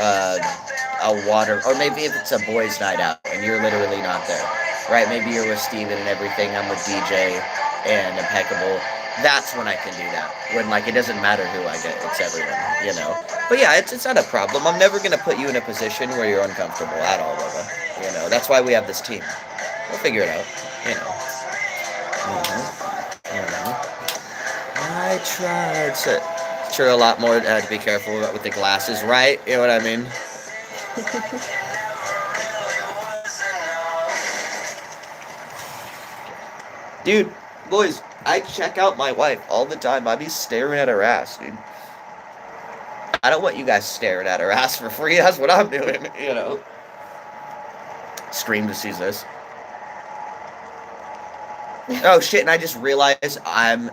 a water, or maybe if it's a boys' night out and you're literally not there, right? Maybe you're with Steven and everything, I'm with DJ and Impeccable. That's when I can do that. When, like, it doesn't matter who I get, it's everyone, you know. But yeah, it's not a problem. I'm never gonna put you in a position where you're uncomfortable at all, Bubba. You know, that's why we have this team. We'll figure it out, you know. I tried to. Sure, a lot more to be careful about with the glasses, right? You know what I mean? Dude, boys, I check out my wife all the time. I be staring at her ass, dude. I don't want you guys staring at her ass for free. That's what I'm doing, you know. Stream to see this. Oh shit, and I just realized I'm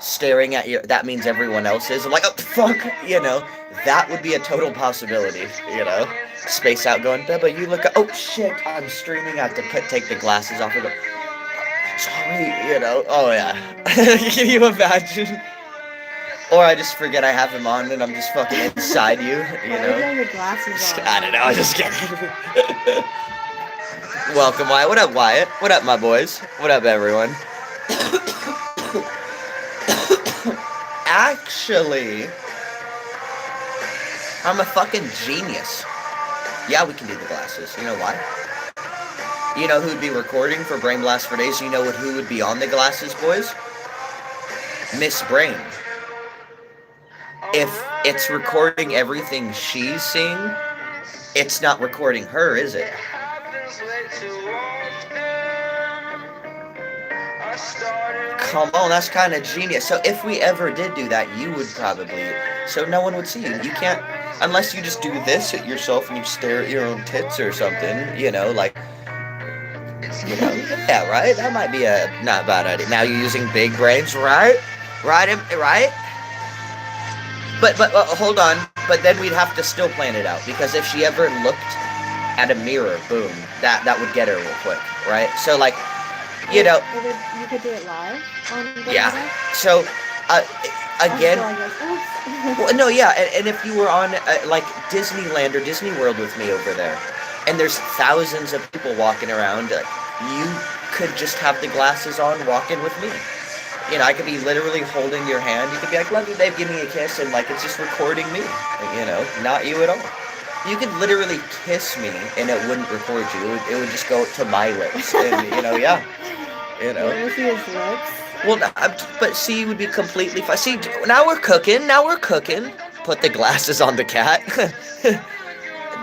staring at you. That means everyone else is. I'm like, oh fuck, you know. That would be a total possibility, you know. Space out going, Bubba, you look, oh shit, I'm streaming. I have to take the glasses off and go, sorry, you know. Oh yeah. Can you imagine? Or I just forget I have him on and I'm just fucking inside you, you know. Why do you have your glasses on? I don't know, I'm just kidding. Welcome, Wyatt. What up, Wyatt? What up, my boys? What up, everyone? Actually, I'm a fucking genius. Yeah, we can do the glasses. You know why? You know who'd be recording for Brain Blast for Days? You know who would be on the glasses, boys? Miss Brain. If it's recording everything she's seeing, it's not recording her, is it? Come on, that's kind of genius. So if we ever did do that, you would probably... So no one would see you. You can't... Unless you just do this at yourself and you stare at your own tits or something, you know, like... You know, yeah, right? That might be a not bad idea. Now you're using big brains, right? Right? But hold on. But then we'd have to still plan it out. Because if she ever looked at a mirror, boom, that would get her real quick, right? So, like... You know, you could do it live on the yeah. So, again, well, no, yeah, and if you were on like Disneyland or Disney World with me over there, and there's thousands of people walking around, you could just have the glasses on, walking with me. You know, I could be literally holding your hand. You could be like, "Love you, babe, give me a kiss," and like it's just recording me. You know, not you at all. You could literally kiss me, and it wouldn't record you. It would just go to my lips, and you know, yeah. You know. You see his lips? Well, but see, would be completely fine. See, now we're cooking. Put the glasses on the cat.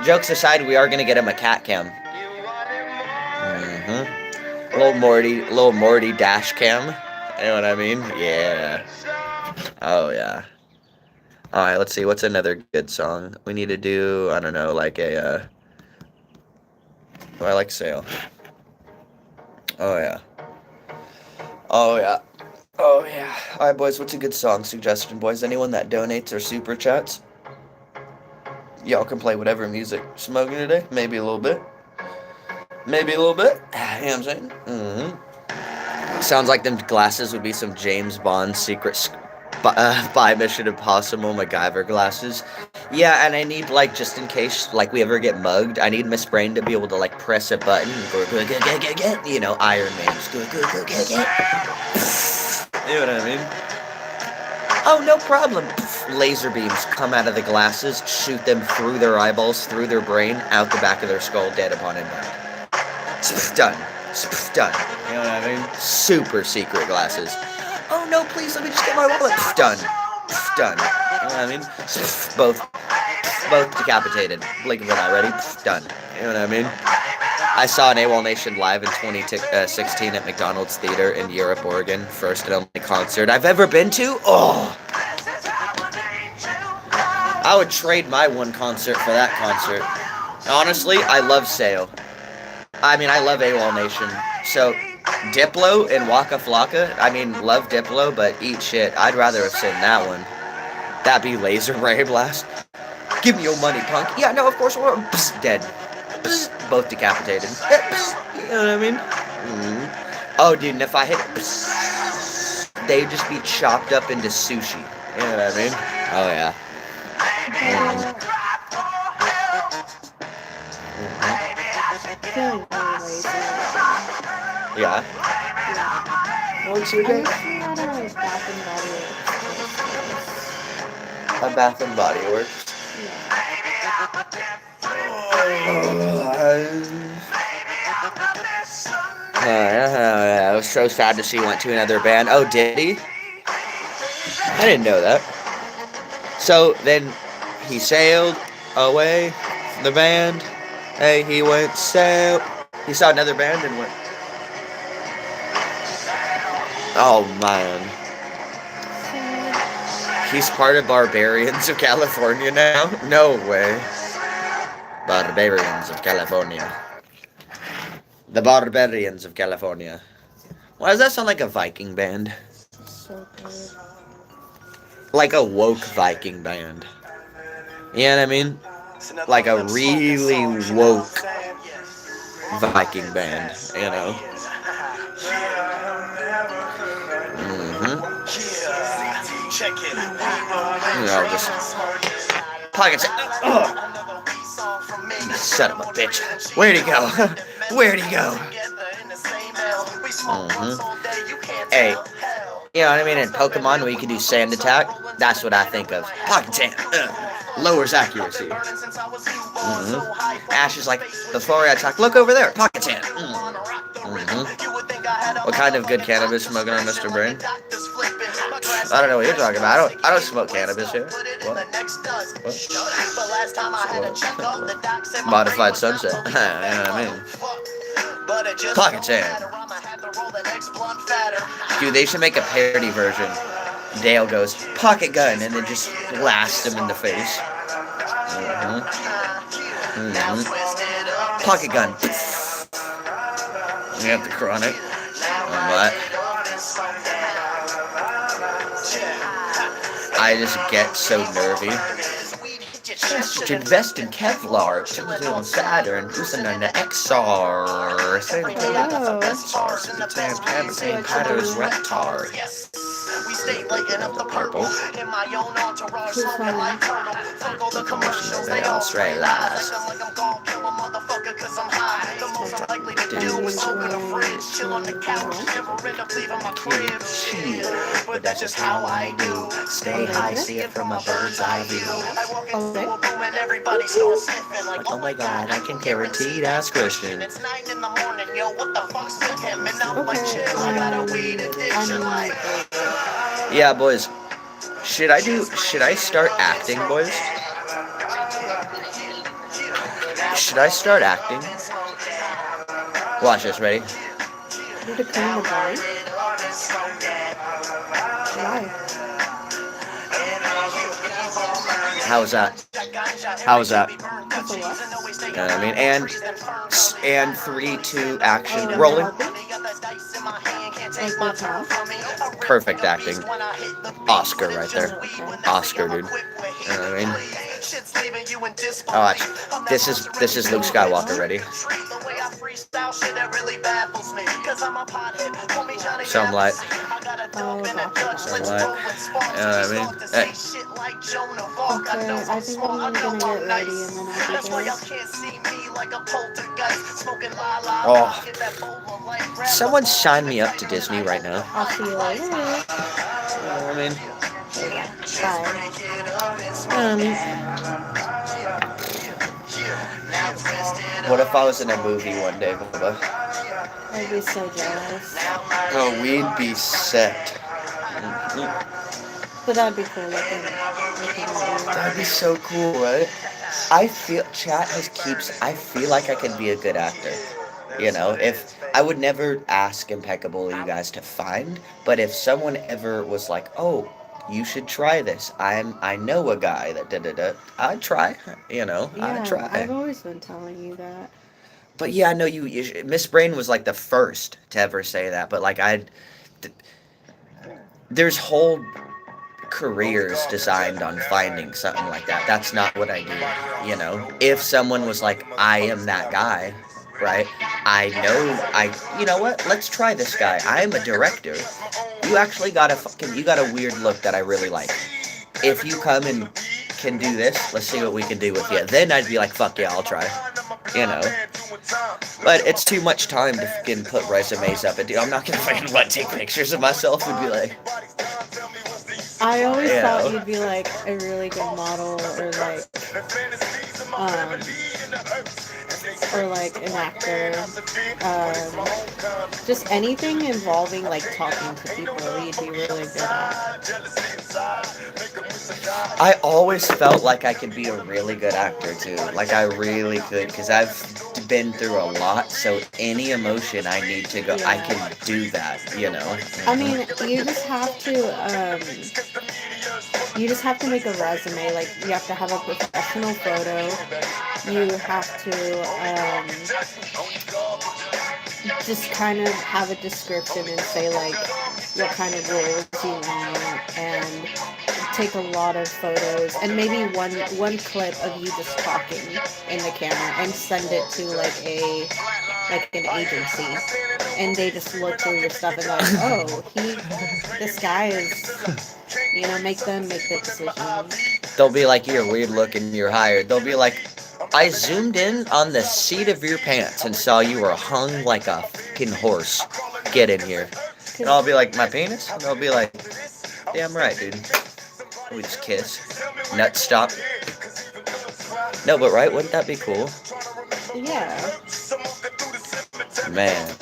Jokes aside, we are gonna get him a cat cam. Little Morty dash cam. You know what I mean? Yeah. Oh yeah. All right. Let's see. What's another good song we need to do? I don't know, like a. Oh, I like Sail. Oh yeah. Oh, yeah. Oh, yeah. All right, boys, what's a good song suggestion, boys? Anyone that donates or super chats? Y'all can play whatever music. Smoking today? Maybe a little bit. Maybe a little bit. You know what I'm saying? Mm-hmm. Sounds like them glasses would be some James Bond secret spy Mission Impossible MacGyver glasses. Yeah, and I need, like, just in case, like, we ever get mugged, I need Miss Brain to be able to, like, press a button and go, you know, Iron Man. Just go. You know what I mean? Oh, no problem. Laser beams come out of the glasses, shoot them through their eyeballs, through their brain, out the back of their skull, dead upon impact. Done. Done. You know what I mean? Super secret glasses. Oh, no, please, let me just get my wallet. Done. Done. You know what I mean? Both decapitated. Blink of an eye, ready? Done. You know what I mean? I saw an AWOL Nation live in 2016 at McDonald's Theater in Europe, Oregon. First and only concert I've ever been to. Oh! I would trade my one concert for that concert. Honestly, I love Sayo. I mean, I love AWOL Nation. So, Diplo and Waka Flocka, I mean, love Diplo, but eat shit. I'd rather have seen that one. That'd be Laser Ray Blast. Give me your money, punk. Yeah, no, of course, we're dead. Both decapitated. You know what I mean? Oh, dude, and if I hit they'd just be chopped up into sushi. You know what I mean? Oh, yeah. Yeah. What's your game? A Bath and Body Works. I was so sad to see he went to another band. Oh, did he? I didn't know that. So then he sailed away from the band. Hey, he went sail. He saw another band and went. Oh man. He's part of Barbarians of California now? No way. Barbarians of California. The Barbarians of California. Why does that sound like a Viking band? So good. Like a woke Viking band. You know what I mean? Like a really woke Viking band, you know? You know, just pockets. Son of a bitch. Where'd he go? Where'd he go? Hey, you know what I mean? In Pokemon, where you can do Sand Attack, that's what I think of. Pocket Sand. Lowers accuracy. Ash is like, before I attack, look over there. Pocket Sand. What kind of good cannabis smoking on Mr. Brain? I don't know what you're talking about. I don't smoke cannabis here. What? Modified Sunset. You know what I mean? Pocket Sand. Dude, they should make a parody version. Dale goes, pocket gun, and then just blast him in the face. Pocket gun. You have the chronic. What? I just get so nervy. Just invest in Kevlar, Jupiter on Saturn, listen on the XR, same Patter's Reptar. We stay lighting up the purple in my own entourage. So like Turtle, the commercials, they all straight lies. Like I'm gonna kill a motherfucker cause I'm high. The most I'm likely to do is open a fridge, chill on the couch, never end up leaving my crib. Chill, but that's just how I do. Stay high, see it from a bird's eye view. I walk into a room and everybody starts sniffing like, oh my god, I can guarantee that's Christian. It's 9 in the morning, yo, what the fuck's with him? And I'm like, chill, I got a weed addiction, like. Yeah, boys. Should I start acting, boys? Should I start acting? Watch this, ready? You're declaring the bar? Why? How's that? How's that? That's a lot. You know what I mean? And 3, 2, action, rolling. Like that's off. Perfect acting. Oscar right there. Oscar, dude. You know what I mean? Oh, watch. This is Luke Skywalker, ready? Some light. Some light. You know what I mean? Hey. Okay, I think I'm gonna get ready and then I'll be there. Oh. Someone sign me up to Disney right now. I'll see you later. You know what I mean? Bye. What if I was in a movie one day, Bubba? I'd be so jealous. Oh, we'd be set. But that'd be cool looking. That'd be so cool, right? I feel I feel like I could be a good actor. You know, if I would never ask Impeccable you guys to find, but if someone ever was like, oh, you should try this. I know a guy that I'd try, you know, Yeah, I'd try. I've always been telling you that. But yeah, no, you Miss Brain was like the first to ever say that, but like there's whole careers designed on finding something like that. That's not what I do, you know? If someone was like, I am that guy, right? You know what? Let's try this guy. I'm a director. You actually got a weird look that I really like. If you come and can do this, let's see what we can do with you. Then I'd be like, fuck yeah, I'll try. You know? But it's too much time to fucking put resumes up and do. I'm not gonna fucking take pictures of myself and be like. I always thought you'd be like a really good model or like an actor. Just anything involving like talking to people you'd be really good at. I always felt like I could be a really good actor too. Like I really could, because I've been through a lot, so any emotion I need to go, I can do that, you know? I mean, you just have to make a resume. Like, you have to have a professional photo. You have to just kind of have a description and say, like, what kind of roles you want, and take a lot of photos, and maybe one clip of you just talking in the camera, and send it to, like an agency, and they just look through your stuff and go, oh, this guy is, you know, make the decision. They'll be like, you're weird looking, you're hired. They'll be like, I zoomed in on the seat of your pants and saw you were hung like a fucking horse. Get in here. And I'll be like, my penis? And they'll be like, damn right, dude. We just kiss. Nut stop. No, but right? Wouldn't that be cool? Yeah. Man.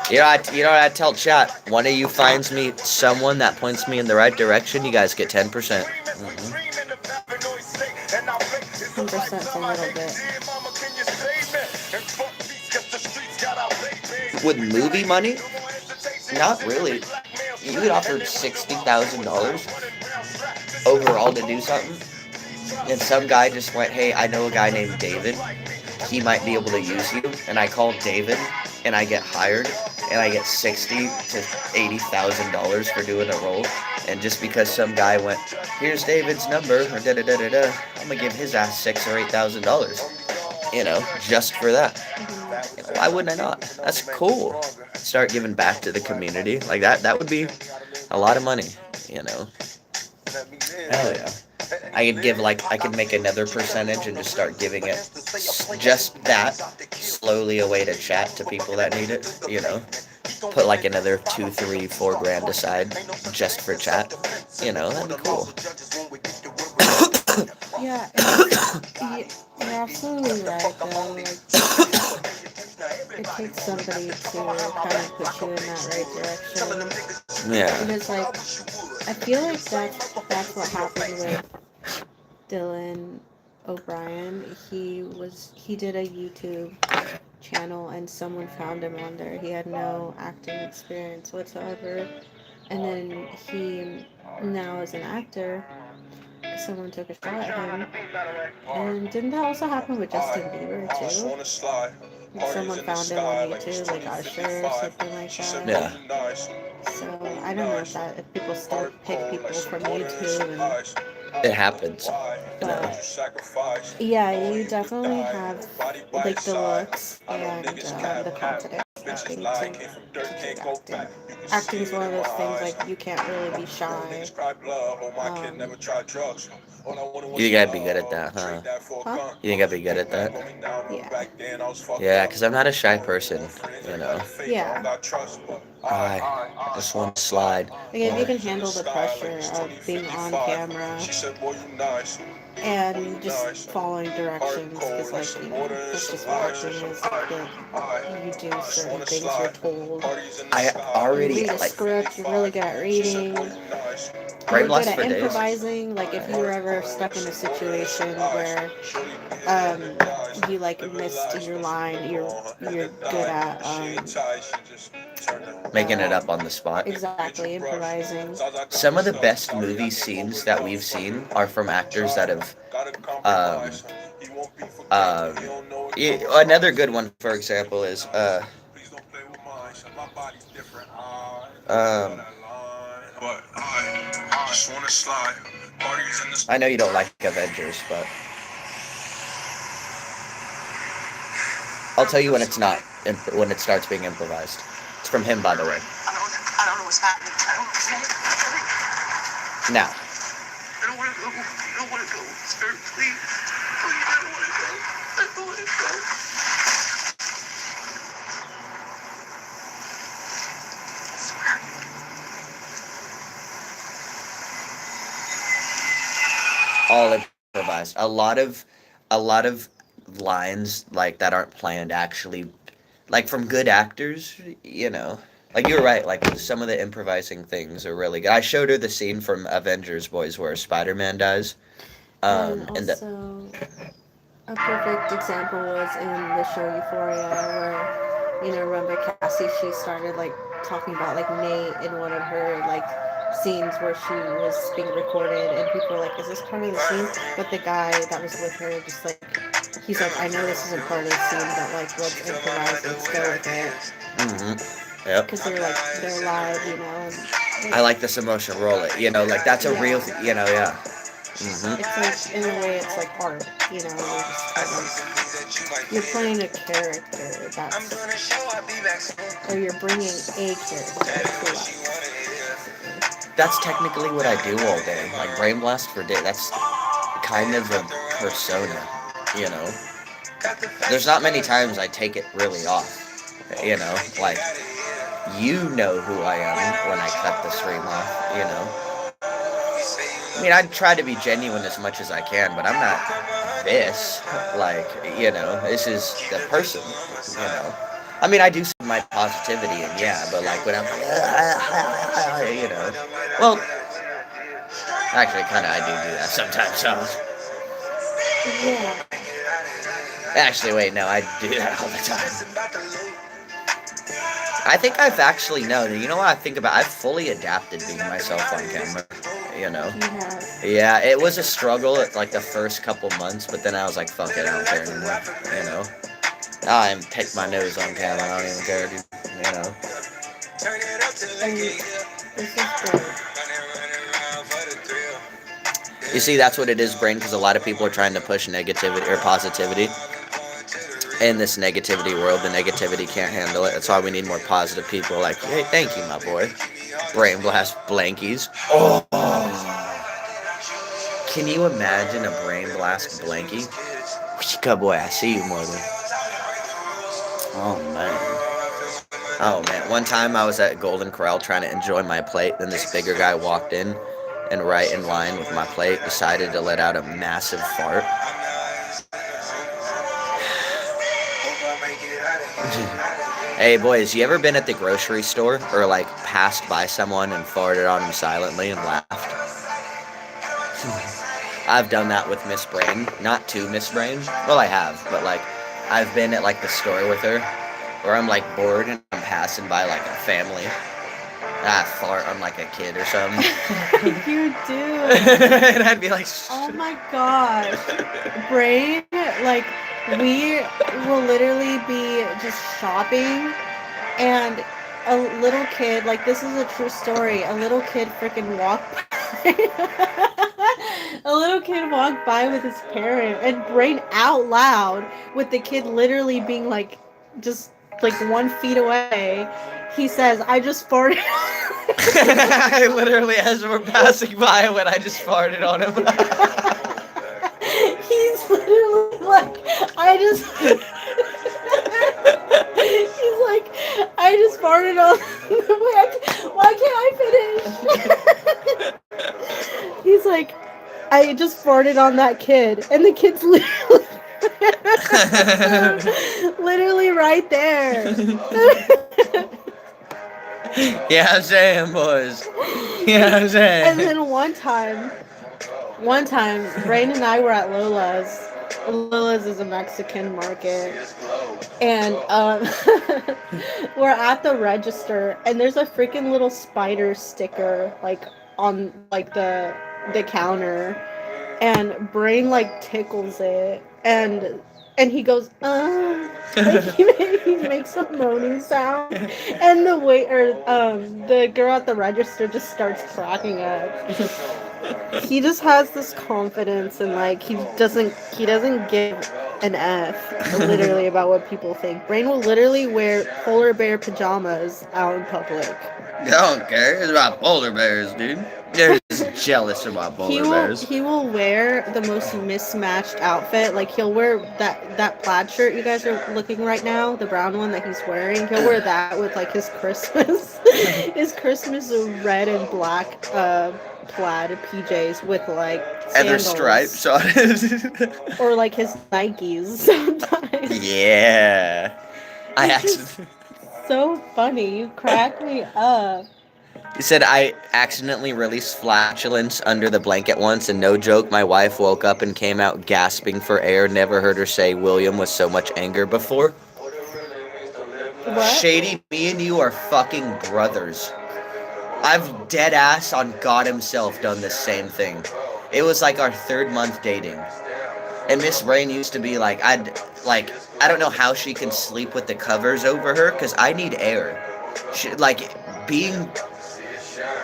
You know what I tell chat? One of you finds me someone that points me in the right direction, you guys get 10%. 10% a little bit. With movie money? Not really. You get offered $60,000 overall to do something, and some guy just went, hey, I know a guy named David. He might be able to use you. And I call David, and I get hired, and I get $60,000 to $80,000 for doing a role. And just because some guy went, here's David's number, or da da da da da, I'm gonna give his ass $6,000 or $8,000. You know, just for that. You know, why wouldn't I not? That's cool. Start giving back to the community like that. That would be a lot of money. You know. Hell yeah. I could make another percentage and just start giving it just that slowly away to chat to people that need it, you know. Put like another 2, 3, 4 grand aside just for chat, you know, that'd be cool. Yeah, you're absolutely right though. Like, it takes somebody to kind of put you in that right direction. Yeah. And it's like, I feel like that's what happened with Dylan O'Brien. He did a YouTube channel and someone found him on there. He had no acting experience whatsoever. And then he now is an actor. Someone took a shot at him. And didn't that also happen with Justin Bieber too? Like someone found him on YouTube, like Usher or something like that. Yeah. So I don't know if people still pick people from YouTube and It happens. You know. yeah, you definitely have like the looks and the confidence to do acting. Acting's one of those things like you can't really be shy. You think I'd be good at that, huh? Huh? You think I'd be good at that? Yeah. Yeah, because I'm not a shy person, you know. Yeah. I just want to slide. Like if you can handle the pressure of being on camera and just following directions, because like, you know, that's just what acting is. Like, you do certain things you're told. I already You read a like script, you're really good at reading. Brain You're good Blast at for days. improvising. Like if you were ever stuck in a situation where you like missed your line, you're good at Making it up on the spot. exactly improvising. Some of the best movie scenes that we've seen are from actors that have another good one, for example, is I know you don't like Avengers, but I'll tell you when it's not, when it starts being improvised. It's from him, by the way. I don't know what's happening. Now. I don't want to go. I don't want to go. Sir, please. Please, I don't want to go. I don't want to go. All improvised. A lot of lines like that aren't planned actually, like from good actors, you know. Like you're right, like some of the improvising things are really good. I showed her the scene from Avengers Boys where Spider-Man dies. And also, a perfect example was in the show Euphoria, where, you know, remember Cassie, she started like talking about like Nate in one of her like scenes where she was being recorded, and people were like, is this part of the scene? But the guy that was with her just like, he's like, I know this isn't part of the scene, but like let's improvise, let's go with it. Yep. Because they're like, they're live, you know. And, like, I like this emotion, roll it. You know, like that's a real, you know, yeah. It's like, in a way, it's like art, you know. You're just kind of, you're playing a character that's, or you're bringing a character to life. That's technically what I do all day. Like Brain Blast for day. That's kind of a persona, you know. There's not many times I take it really off, you know, like, you know who I am when I cut the stream off, you know. I mean, I try to be genuine as much as I can, but I'm not this, like, you know, this is the person, you know. I mean, I do some of my positivity, and yeah, but like when I'm like, you know, well, actually, kind of, I do that sometimes, so. Yeah. Actually, wait, no, I do that all the time. I think I've actually, no, you know what I think about? I've fully adapted being myself on camera, you know? Yeah, it was a struggle at like the first couple months, but then I was like, fuck it, I don't care anymore, you know? I even pick my nose on camera, I don't even care, dude, you know? This is great. You see, that's what it is, Brain, because a lot of people are trying to push negativity or positivity. In this negativity world, the negativity can't handle it. That's why we need more positive people like, hey, thank you, my boy. Brain Blast Blankies. Oh. Can you imagine a Brain Blast Blankie? Good boy, I see you, mother. Oh, man. Oh, man. One time I was at Golden Corral trying to enjoy my plate, then this bigger guy walked in, and right in line with my plate, decided to let out a massive fart. Hey boys, you ever been at the grocery store or like passed by someone and farted on them silently and laughed? I've done that with Miss Brain, not to Miss Brain. Well, I have, but like I've been at like the store with her where I'm like bored and I'm passing by like a family. I fart on like a kid or something. You do. And I'd be like, oh my gosh. Brain, like, we will literally be just shopping, and a little kid, like, this is a true story, a little kid freaking walked by. A little kid walked by with his parent, and Brain out loud, with the kid literally being like, just like 1 feet away, he says, I just farted. I literally, as we're passing by, when I just farted on him. He's literally like, he's like, I just farted on. Why can't I finish? He's like, I just farted on that kid, and the kid's literally, literally right there. Yeah, I'm saying, boys. Yeah, I'm saying. And then one time, Brain and I were at Lola's. Lola's is a Mexican market, and we're at the register, and there's a freaking little spider sticker like on like the counter, and Brain like tickles it, and he goes, like he makes a moaning sound, and the waiter, the girl at the register just starts cracking up. He just has this confidence, and like he doesn't give an F literally about what people think. Brain will literally wear polar bear pajamas out in public. I don't care. It's about polar bears, dude. They're just jealous about polar bears. He will wear the most mismatched outfit. Like, he'll wear that plaid shirt you guys are looking right now, the brown one that he's wearing. He'll wear that with like his Christmas. His Christmas red and black plaid PJs with like sandals. And there's stripes on it. Or like his Nikes sometimes. Yeah. So funny. You crack me up. He said, I accidentally released flatulence under the blanket once, and no joke, my wife woke up and came out gasping for air. Never heard her say William with so much anger before. What? Shady, me and you are fucking brothers. I've dead ass on God himself done the same thing. It was like our 3rd month dating. And Miss Brain used to be like, I don't know how she can sleep with the covers over her, because I need air. Being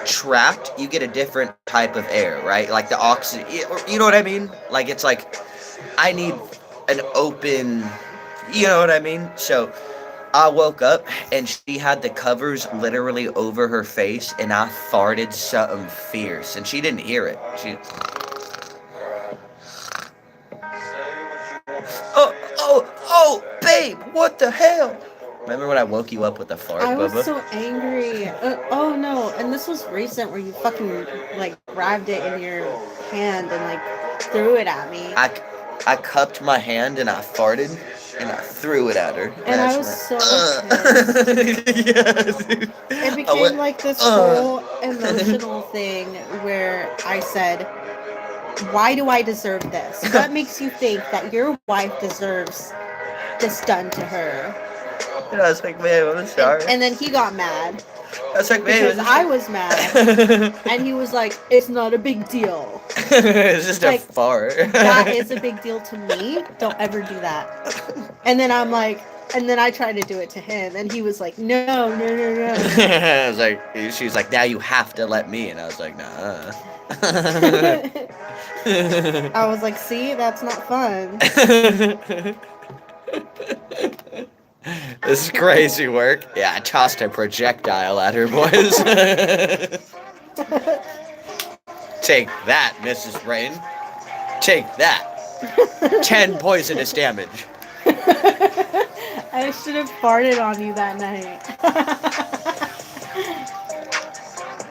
trapped, you get a different type of air, right? Like the oxygen, you know what I mean? Like, it's like, I need an open, you know what I mean? So, I woke up, and she had the covers literally over her face, and I farted something fierce, and she didn't hear it. what the hell? Remember when I woke you up with a fart, I was Bubba? so angry. Oh no, and this was recent where you fucking like grabbed it in your hand and like threw it at me. I cupped my hand and I farted and I threw it at her. And I was so pissed. Yeah, dude. It I became went, like this whole emotional thing where I said, why do I deserve this? What makes you think that your wife deserves this done to her? And I was like, babe, I'm sorry. And then he got mad I was like, babe, because I was mad. And he was like, it's not a big deal. It's just Like, a fart. That is a big deal to me. Don't ever do that. And then I'm like, and then I tried to do it to him, and he was like, no, no, no, no. I was like, she was like, now you have to let me. And I was like, nah. I was like, see, that's not fun. This is crazy work. Yeah, I tossed a projectile at her, boys. Take that, Mrs. Rain. Take that. 10 poisonous damage. I should have farted on you that night.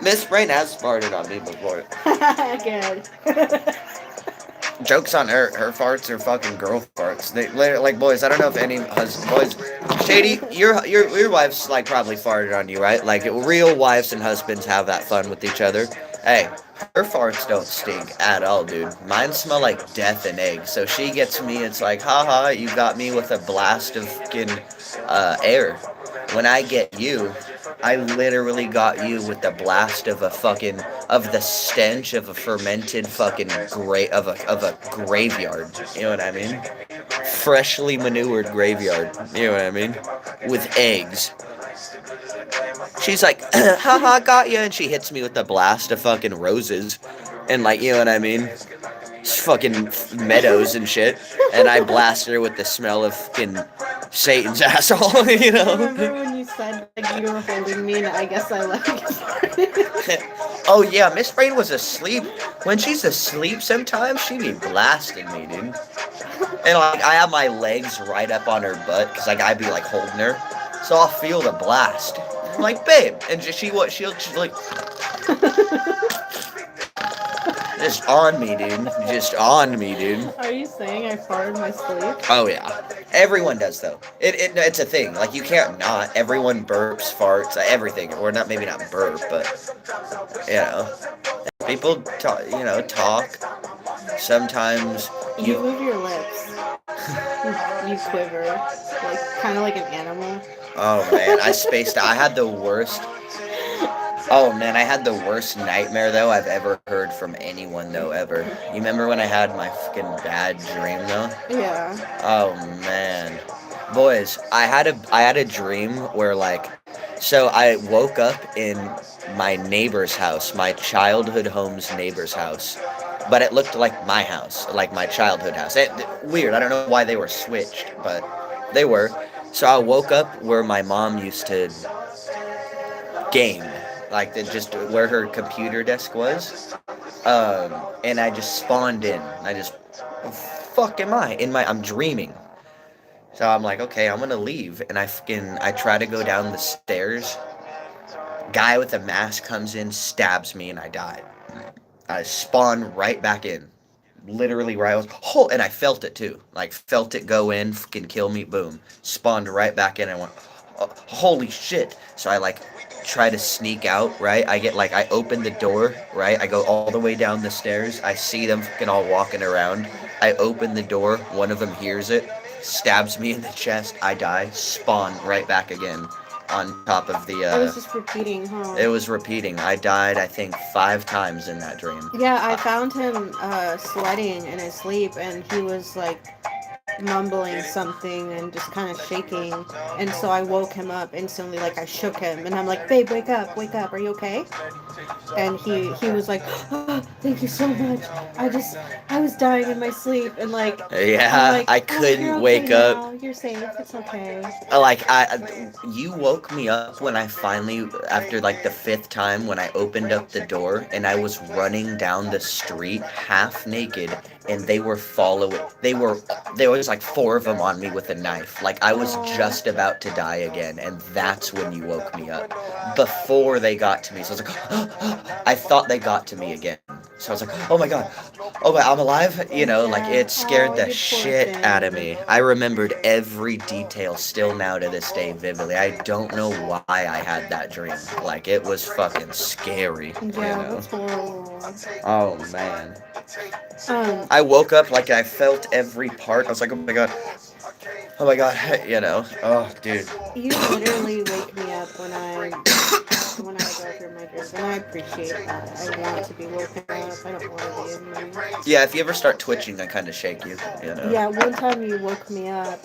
Miss Rain has farted on me before. Good. Joke's on her. Her farts are fucking girl farts. They like boys. I don't know if any boys. Shady, your wife's like probably farted on you, right? Like real wives and husbands have that fun with each other. Hey, her farts don't stink at all, dude. Mine smell like death and eggs. So she gets me. It's like, haha, you got me with a blast of fucking air. When I get you, I literally got you with the blast of a fucking of the stench of a fermented fucking of a graveyard. You know what I mean? Freshly manured graveyard. You know what I mean? With eggs. She's like, haha, got you, and she hits me with the blast of fucking roses, and like, you know what I mean? Fucking meadows and shit, and I blast her with the smell of fucking Satan's asshole, you know? Remember when you said like you were holding me and I guess I let you Oh yeah, Miss Brain was asleep. When she's asleep sometimes, she be blasting me, dude. And like, I have my legs right up on her butt, because like, I'd be like holding her, so I'll feel the blast. I'm like, babe, and she's like, just on me, dude. Just on me, dude. Are you saying I farted in my sleep? Oh yeah, everyone does though. It's a thing. Like you can't not. Everyone burps, farts, everything. Or not, maybe not burp, but you know, people talk. You know, talk. Sometimes You move your lips. You quiver, like kind of like an animal. Oh man, I spaced out. I had the worst. Oh man, I had the worst nightmare though I've ever heard from anyone though ever. You remember when I had my fucking bad dream though? Yeah. Oh man, boys, I had a dream where like, so I woke up in my neighbor's house, my childhood home's neighbor's house, but it looked like my house, like my childhood house. Weird, I don't know why they were switched, but they were. So I woke up where my mom used to game, like just where her computer desk was, and I just spawned in. I just, fuck am I? I'm dreaming. So I'm like, okay, I'm gonna leave, and I try to go down the stairs. Guy with a mask comes in, stabs me, and I die. I spawn right back in. Literally right, and I felt it too. Like, felt it go in, fucking kill me, boom. Spawned right back in, and I went, oh, holy shit. So I, like, try to sneak out, right? I open the door, right? I go all the way down the stairs. I see them fucking all walking around. I open the door. One of them hears it, stabs me in the chest. I die, spawn right back again. On top of the, It was just repeating, huh? It was repeating. I died, I think, 5 times in that dream. Yeah, I found him sweating in his sleep, and he was like mumbling something and just kind of shaking. And so I woke him up instantly, like I shook him, and I'm like, babe, wake up, are you okay? And he was like, oh, thank you so much. I was dying in my sleep, and like I'm Yeah, like, I oh, you're couldn't okay wake up. now. You're safe. It's okay. Like you woke me up when I finally, after like the fifth time, when I opened up the door and I was running down the street half naked, and they were following. There was like four of them on me with a knife. Like I was just about to die again, and that's when you woke me up. Before they got to me, so I was like, I thought they got to me again. So I was like, oh my god, oh my, I'm alive. You know, like Yeah. it scared Oh, the you poor shit thing. out of me. I remembered every detail still now to this day vividly. I don't know why I had that dream. Like it was fucking scary. You Yeah, know. that's horrible. Oh man. Um, I woke up like I felt every part. I was like, oh my god. Oh my god. You know. Oh dude. you literally wake me up when I go through my dreams, and I appreciate that. I want to be woken up. I don't want to be in them. Yeah, if you ever start twitching, I kind of shake you. You know. Yeah, one time you woke me up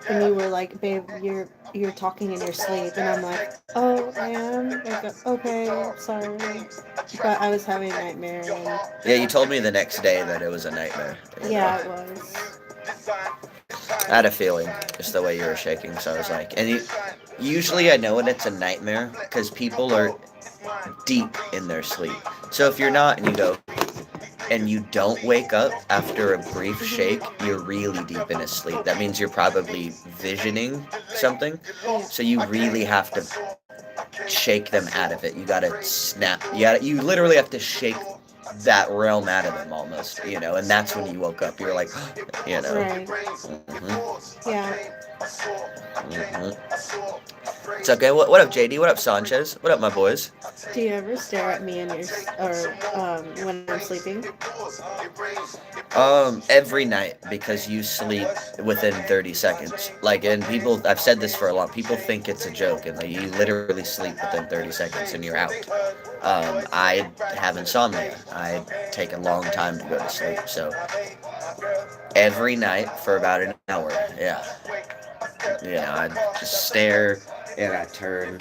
and you were like, "Babe, you're talking in your sleep," and I'm like, "Oh, I am." Like, okay, sorry, but I was having a nightmare, and Yeah, you told me the next day that it was a nightmare. You yeah, know? it was. I had a feeling, just the way you were shaking. So I was like, and usually I know when it's a nightmare because people are deep in their sleep. So if you're not and you go and you don't wake up after a brief shake, you're really deep in a sleep. That means you're probably visioning something. Yeah. So you really have to shake them out of it. You gotta snap. You literally have to shake that realm out of them almost, you know, and that's when you woke up. You're like, you know. Right. Mm-hmm. Yeah. Mm-hmm. It's okay. What up, JD? What up, Sanchez? What up, my boys? Do you ever stare at me in your when I'm sleeping? Every night because you sleep within 30 seconds. Like, and people, I've said this for a long. People think it's a joke, and like, you literally sleep within 30 seconds and you're out. I have insomnia. I take a long time to go to sleep, so every night for about an hour. Yeah. Yeah, I just stare and I turn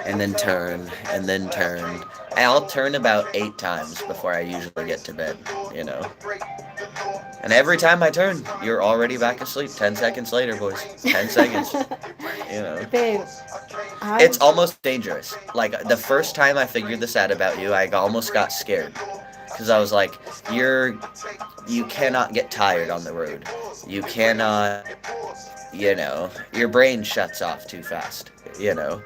and then turn and then turn. I'll turn about 8 times before I usually get to bed, you know. And every time I turn, you're already back asleep. 10 seconds later, boys. 10 seconds. You know. Babe, It's almost dangerous. Like, the first time I figured this out about you, I almost got scared. Because I was like, you cannot get tired on the road. You cannot, you know, your brain shuts off too fast, you know.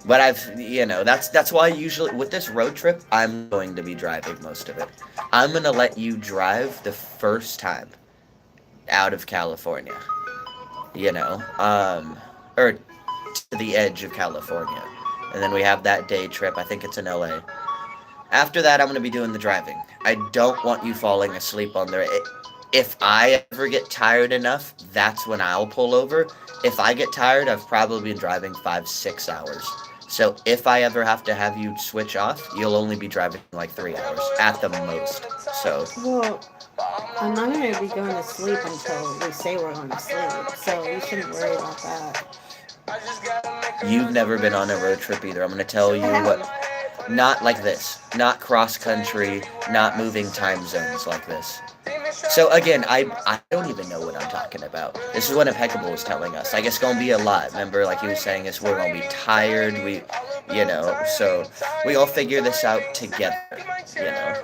But that's why usually with this road trip, I'm going to be driving most of it. I'm going to let you drive the first time out of California, you know, or to the edge of California. And then we have that day trip. I think it's in LA. After that, I'm going to be doing the driving. I don't want you falling asleep on there. If I ever get tired enough, that's when I'll pull over. If I get tired, I've probably been driving 5-6 hours. So if I ever have to have you switch off, you'll only be driving like 3 hours at the most. So. Well, I'm not going to be going to sleep until we say we're going to sleep, so you shouldn't worry about that. You've never been on a road trip either. I'm going to tell you what. Not like this. Not cross country, not moving time zones like this. So again, I don't even know what I'm talking about. This is what Impeccable was telling us. Like, it's gonna be a lot. Remember, like he was saying, is we're gonna be tired. So we all figure this out together. You know.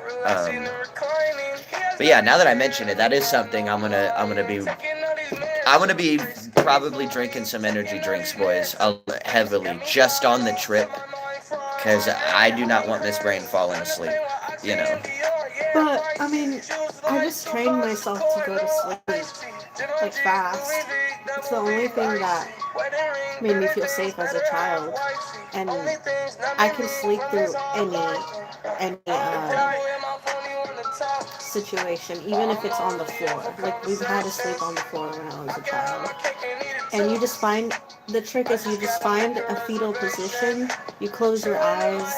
But yeah, now that I mention it, that is something I'm gonna be probably drinking some energy drinks, boys, heavily, just on the trip. Because I do not want this brain falling asleep, you know. But, I mean, I just trained myself to go to sleep, like, fast. It's the only thing that made me feel safe as a child. And I can sleep through any situation, even if it's on the floor. Like, we've had to sleep on the floor when I was a child. And you just find, the trick is you just find a fetal position, you close your eyes,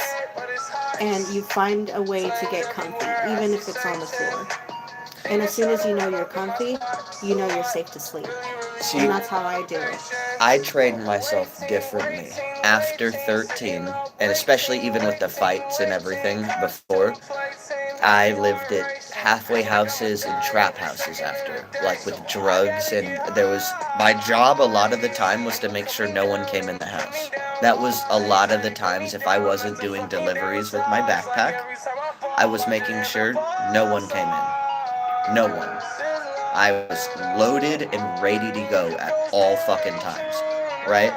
and you find a way to get comfy, even if it's on the floor. And as soon as you know you're comfy, you know you're safe to sleep. See, And that's how I do it. I trained myself differently after 13, and especially even with the fights and everything before. I lived at halfway houses and trap houses after, like with drugs, and there was my job a lot of the time was to make sure no one came in the house. That was a lot of the times if I wasn't doing deliveries with my backpack, I was making sure no one came in. No one. I was loaded and ready to go at all fucking times, right?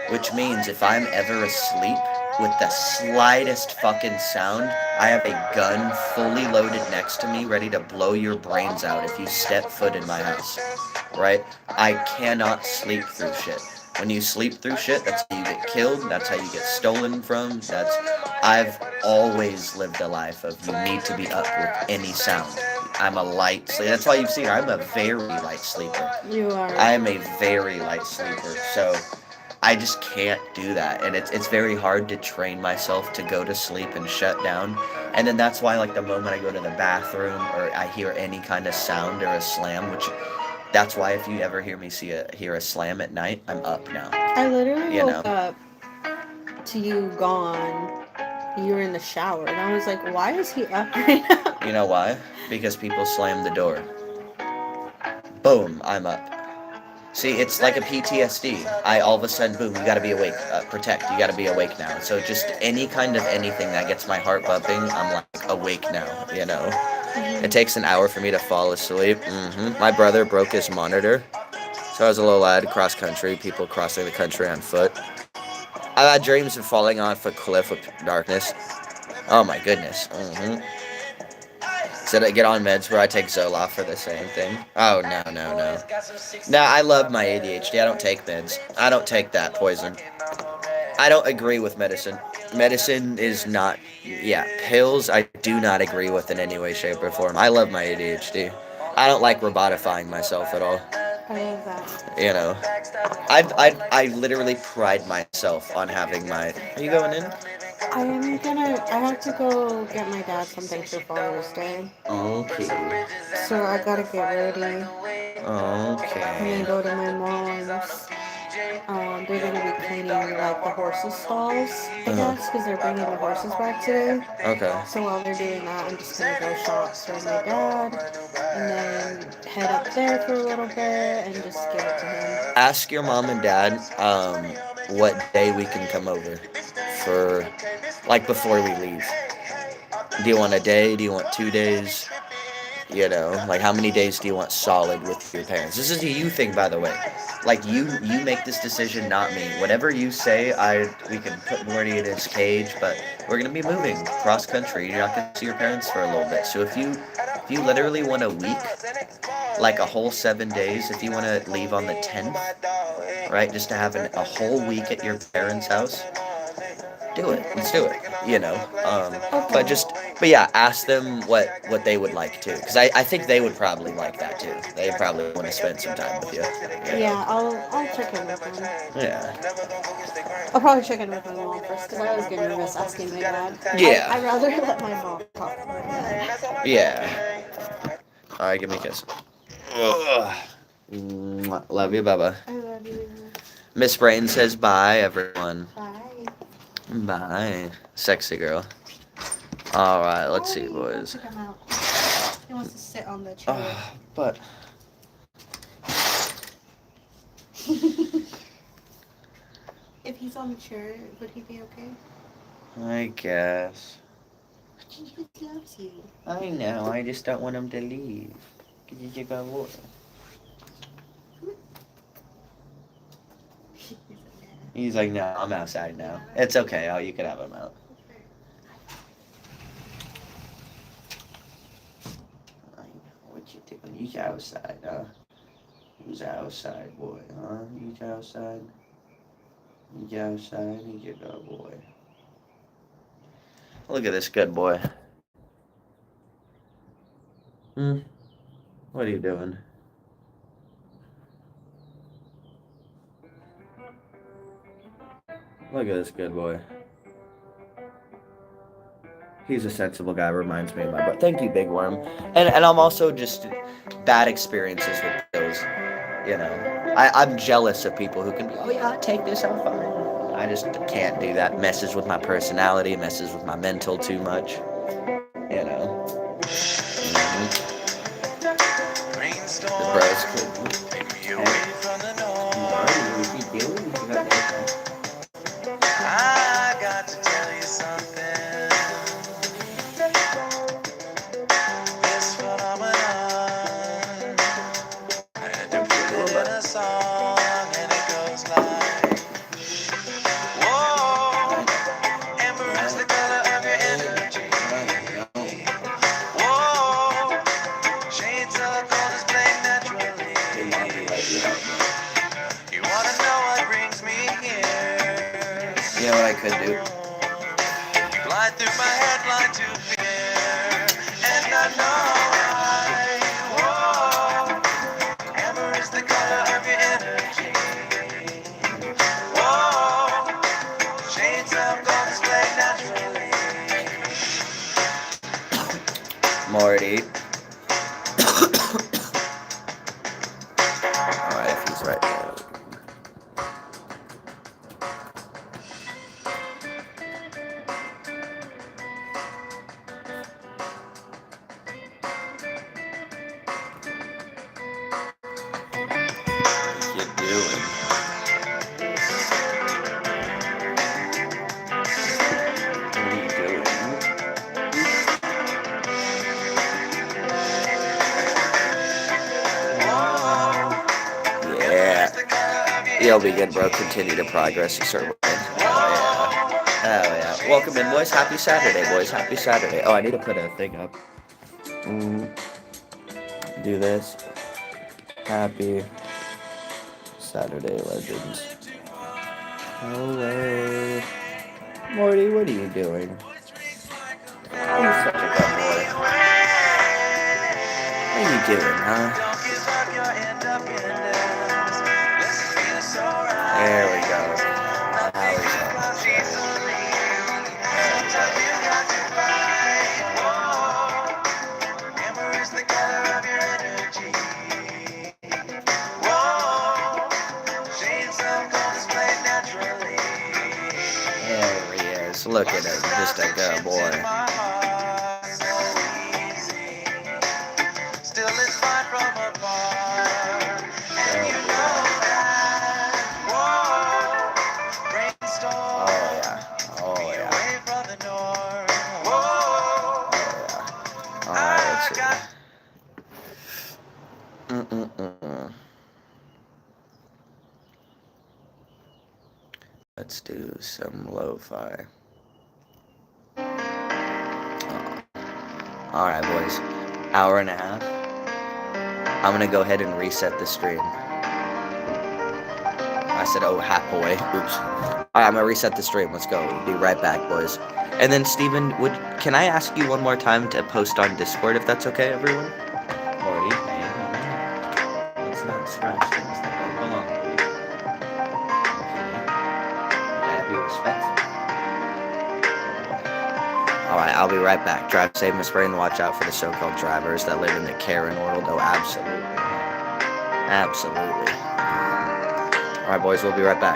Which means if I'm ever asleep with the slightest fucking sound, I have a gun fully loaded next to me ready to blow your brains out if you step foot in my house, right? I cannot sleep through shit. When you sleep through shit, that's how you get killed, that's how you get stolen from, I've always lived a life of you need to be up with any sound. I'm a light sleeper. That's why you've seen I'm a very light sleeper. You are. I am a very light sleeper. So I just can't do that. And it's very hard to train myself to go to sleep and shut down. And then that's why like the moment I go to the bathroom or I hear any kind of sound or a slam, which that's why if you ever hear me hear a slam at night, I'm up now. I literally You woke know. up to you gone. You were in the shower, and I was like, "Why is he up right now?" You know why? Because people slam the door. Boom, I'm up. See, it's like a PTSD. All of a sudden, boom, you gotta be awake. Protect, you gotta be awake now. So just any kind of anything that gets my heart bumping, I'm like awake now, you know? It takes an hour for me to fall asleep. My brother broke his monitor. So I was a little lad, cross country, people crossing the country on foot. I've had dreams of falling off a cliff with darkness. Oh my goodness. Said I get on meds where I take Zoloft for the same thing. Oh, no. No, I love my ADHD. I don't take meds. I don't take that poison. I don't agree with medicine. Medicine is not, pills I do not agree with in any way, shape, or form. I love my ADHD. I don't like robotifying myself at all. I love that. You know, I literally pride myself on having my. Are you going in? I have to go get my dad something for Father's Day. Okay. So I gotta get ready. And Okay. then go to my mom's. They're gonna be cleaning like the horses' stalls, I guess, because they're bringing the horses back today. Okay. So while they're doing that, I'm just gonna go shop for my dad, and then head up there for a little bit and just give it to him. Ask your mom and dad what day we can come over for, like, before we leave. Do you want a day? Do you want 2 days? You know, like, how many days do you want solid with your parents? This is a you thing, by the way. Like, you make this decision, not me. Whatever you say, we can put Morty in his cage, but we're gonna be moving cross country. You're not gonna see your parents for a little bit. So if you literally want a week, like a whole 7 days, if you want to leave on the 10th, right, just to have a whole week at your parents' house, do it. Let's do it. You know. But yeah, ask them what they would like too, because I think they would probably like that too. They probably want to spend some time with you. Yeah, I'll check in with them. Yeah. I'll probably check in with my mom first because I always get nervous asking my dad. Yeah. I'd rather let my mom talk to my dad. Yeah. All right, give me a kiss. Ugh. Mwah. Love you, Bubba. I love you. Miss Brain says bye, everyone. Bye. Bye. Sexy girl. All right, let's see, boys. Check him out. He wants to sit on the chair. But If he's on the chair, would he be okay? I guess. He just loves you. I know. I just don't want him to leave. Did you go water? He's like, no, I'm outside now. It's okay. Oh, you can have him out. I know what you doing. He's outside, huh? He's outside, boy, huh? He's outside. He's outside. He's a good boy. Look at this good boy. What are you doing? Look at this good boy. He's a sensible guy. Reminds me of my brother. Thank you, Big Worm. And I'm also just bad experiences with those. You know, I'm jealous of people who can be, oh yeah, take this, I'm fine. I just can't do that. Messes with my personality, messes with my mental too much. You know. The bros could. I got to tell you something. This phenomenon, and you put it in a song, and it goes like, whoa, amber is the color of your energy. Whoa, shades of gold is playing naturally. You wanna know what brings me here? You know what I could do? Fly through my head, fly to fear, and I know I, whoa, amber is the color of your energy. Whoa, shades of gold display naturally. Morty. Alright, if he's right there. What you doing? What are you doing? Yeah. You'll be good, bro. Continue to progress and start winning. Oh yeah. Oh yeah. Welcome in, boys. Happy Saturday, boys. Happy Saturday. Oh, I need to put a thing up. Do this. Happy Saturday, legends. Hello. Morty, what are you doing? You're such a good boy. What are you doing, huh? Don't give up your independence. Let's feel so right. There we go. Now he's on. Sometimes you got to fight. Whoa, amber is the color of your energy. Whoa, shades of gold displayed naturally. There he is. Look at him. Just a good boy. Still it's fine from afar. And you know that. Whoa, brainstorm. Oh yeah. Oh yeah. Away from the north. Whoa, Oh yeah. Alright, let's see. Let's do some lo-fi. Alright, boys. Hour and a half. I'm gonna go ahead and reset the stream. I said, oh, boy. Oops. Alright, I'm gonna reset the stream. Let's go. We'll be right back, boys. And then, Steven, can I ask you one more time to post on Discord, if that's okay, everyone? Morty, hey, let's not scratch things that don't belong to you. Gotta be respectful. Alright, I'll be right back. Drive safe, Miss Brain. Watch out for the so-called drivers that live in the Karen world. Oh, absolutely. Absolutely. Alright, boys, we'll be right back.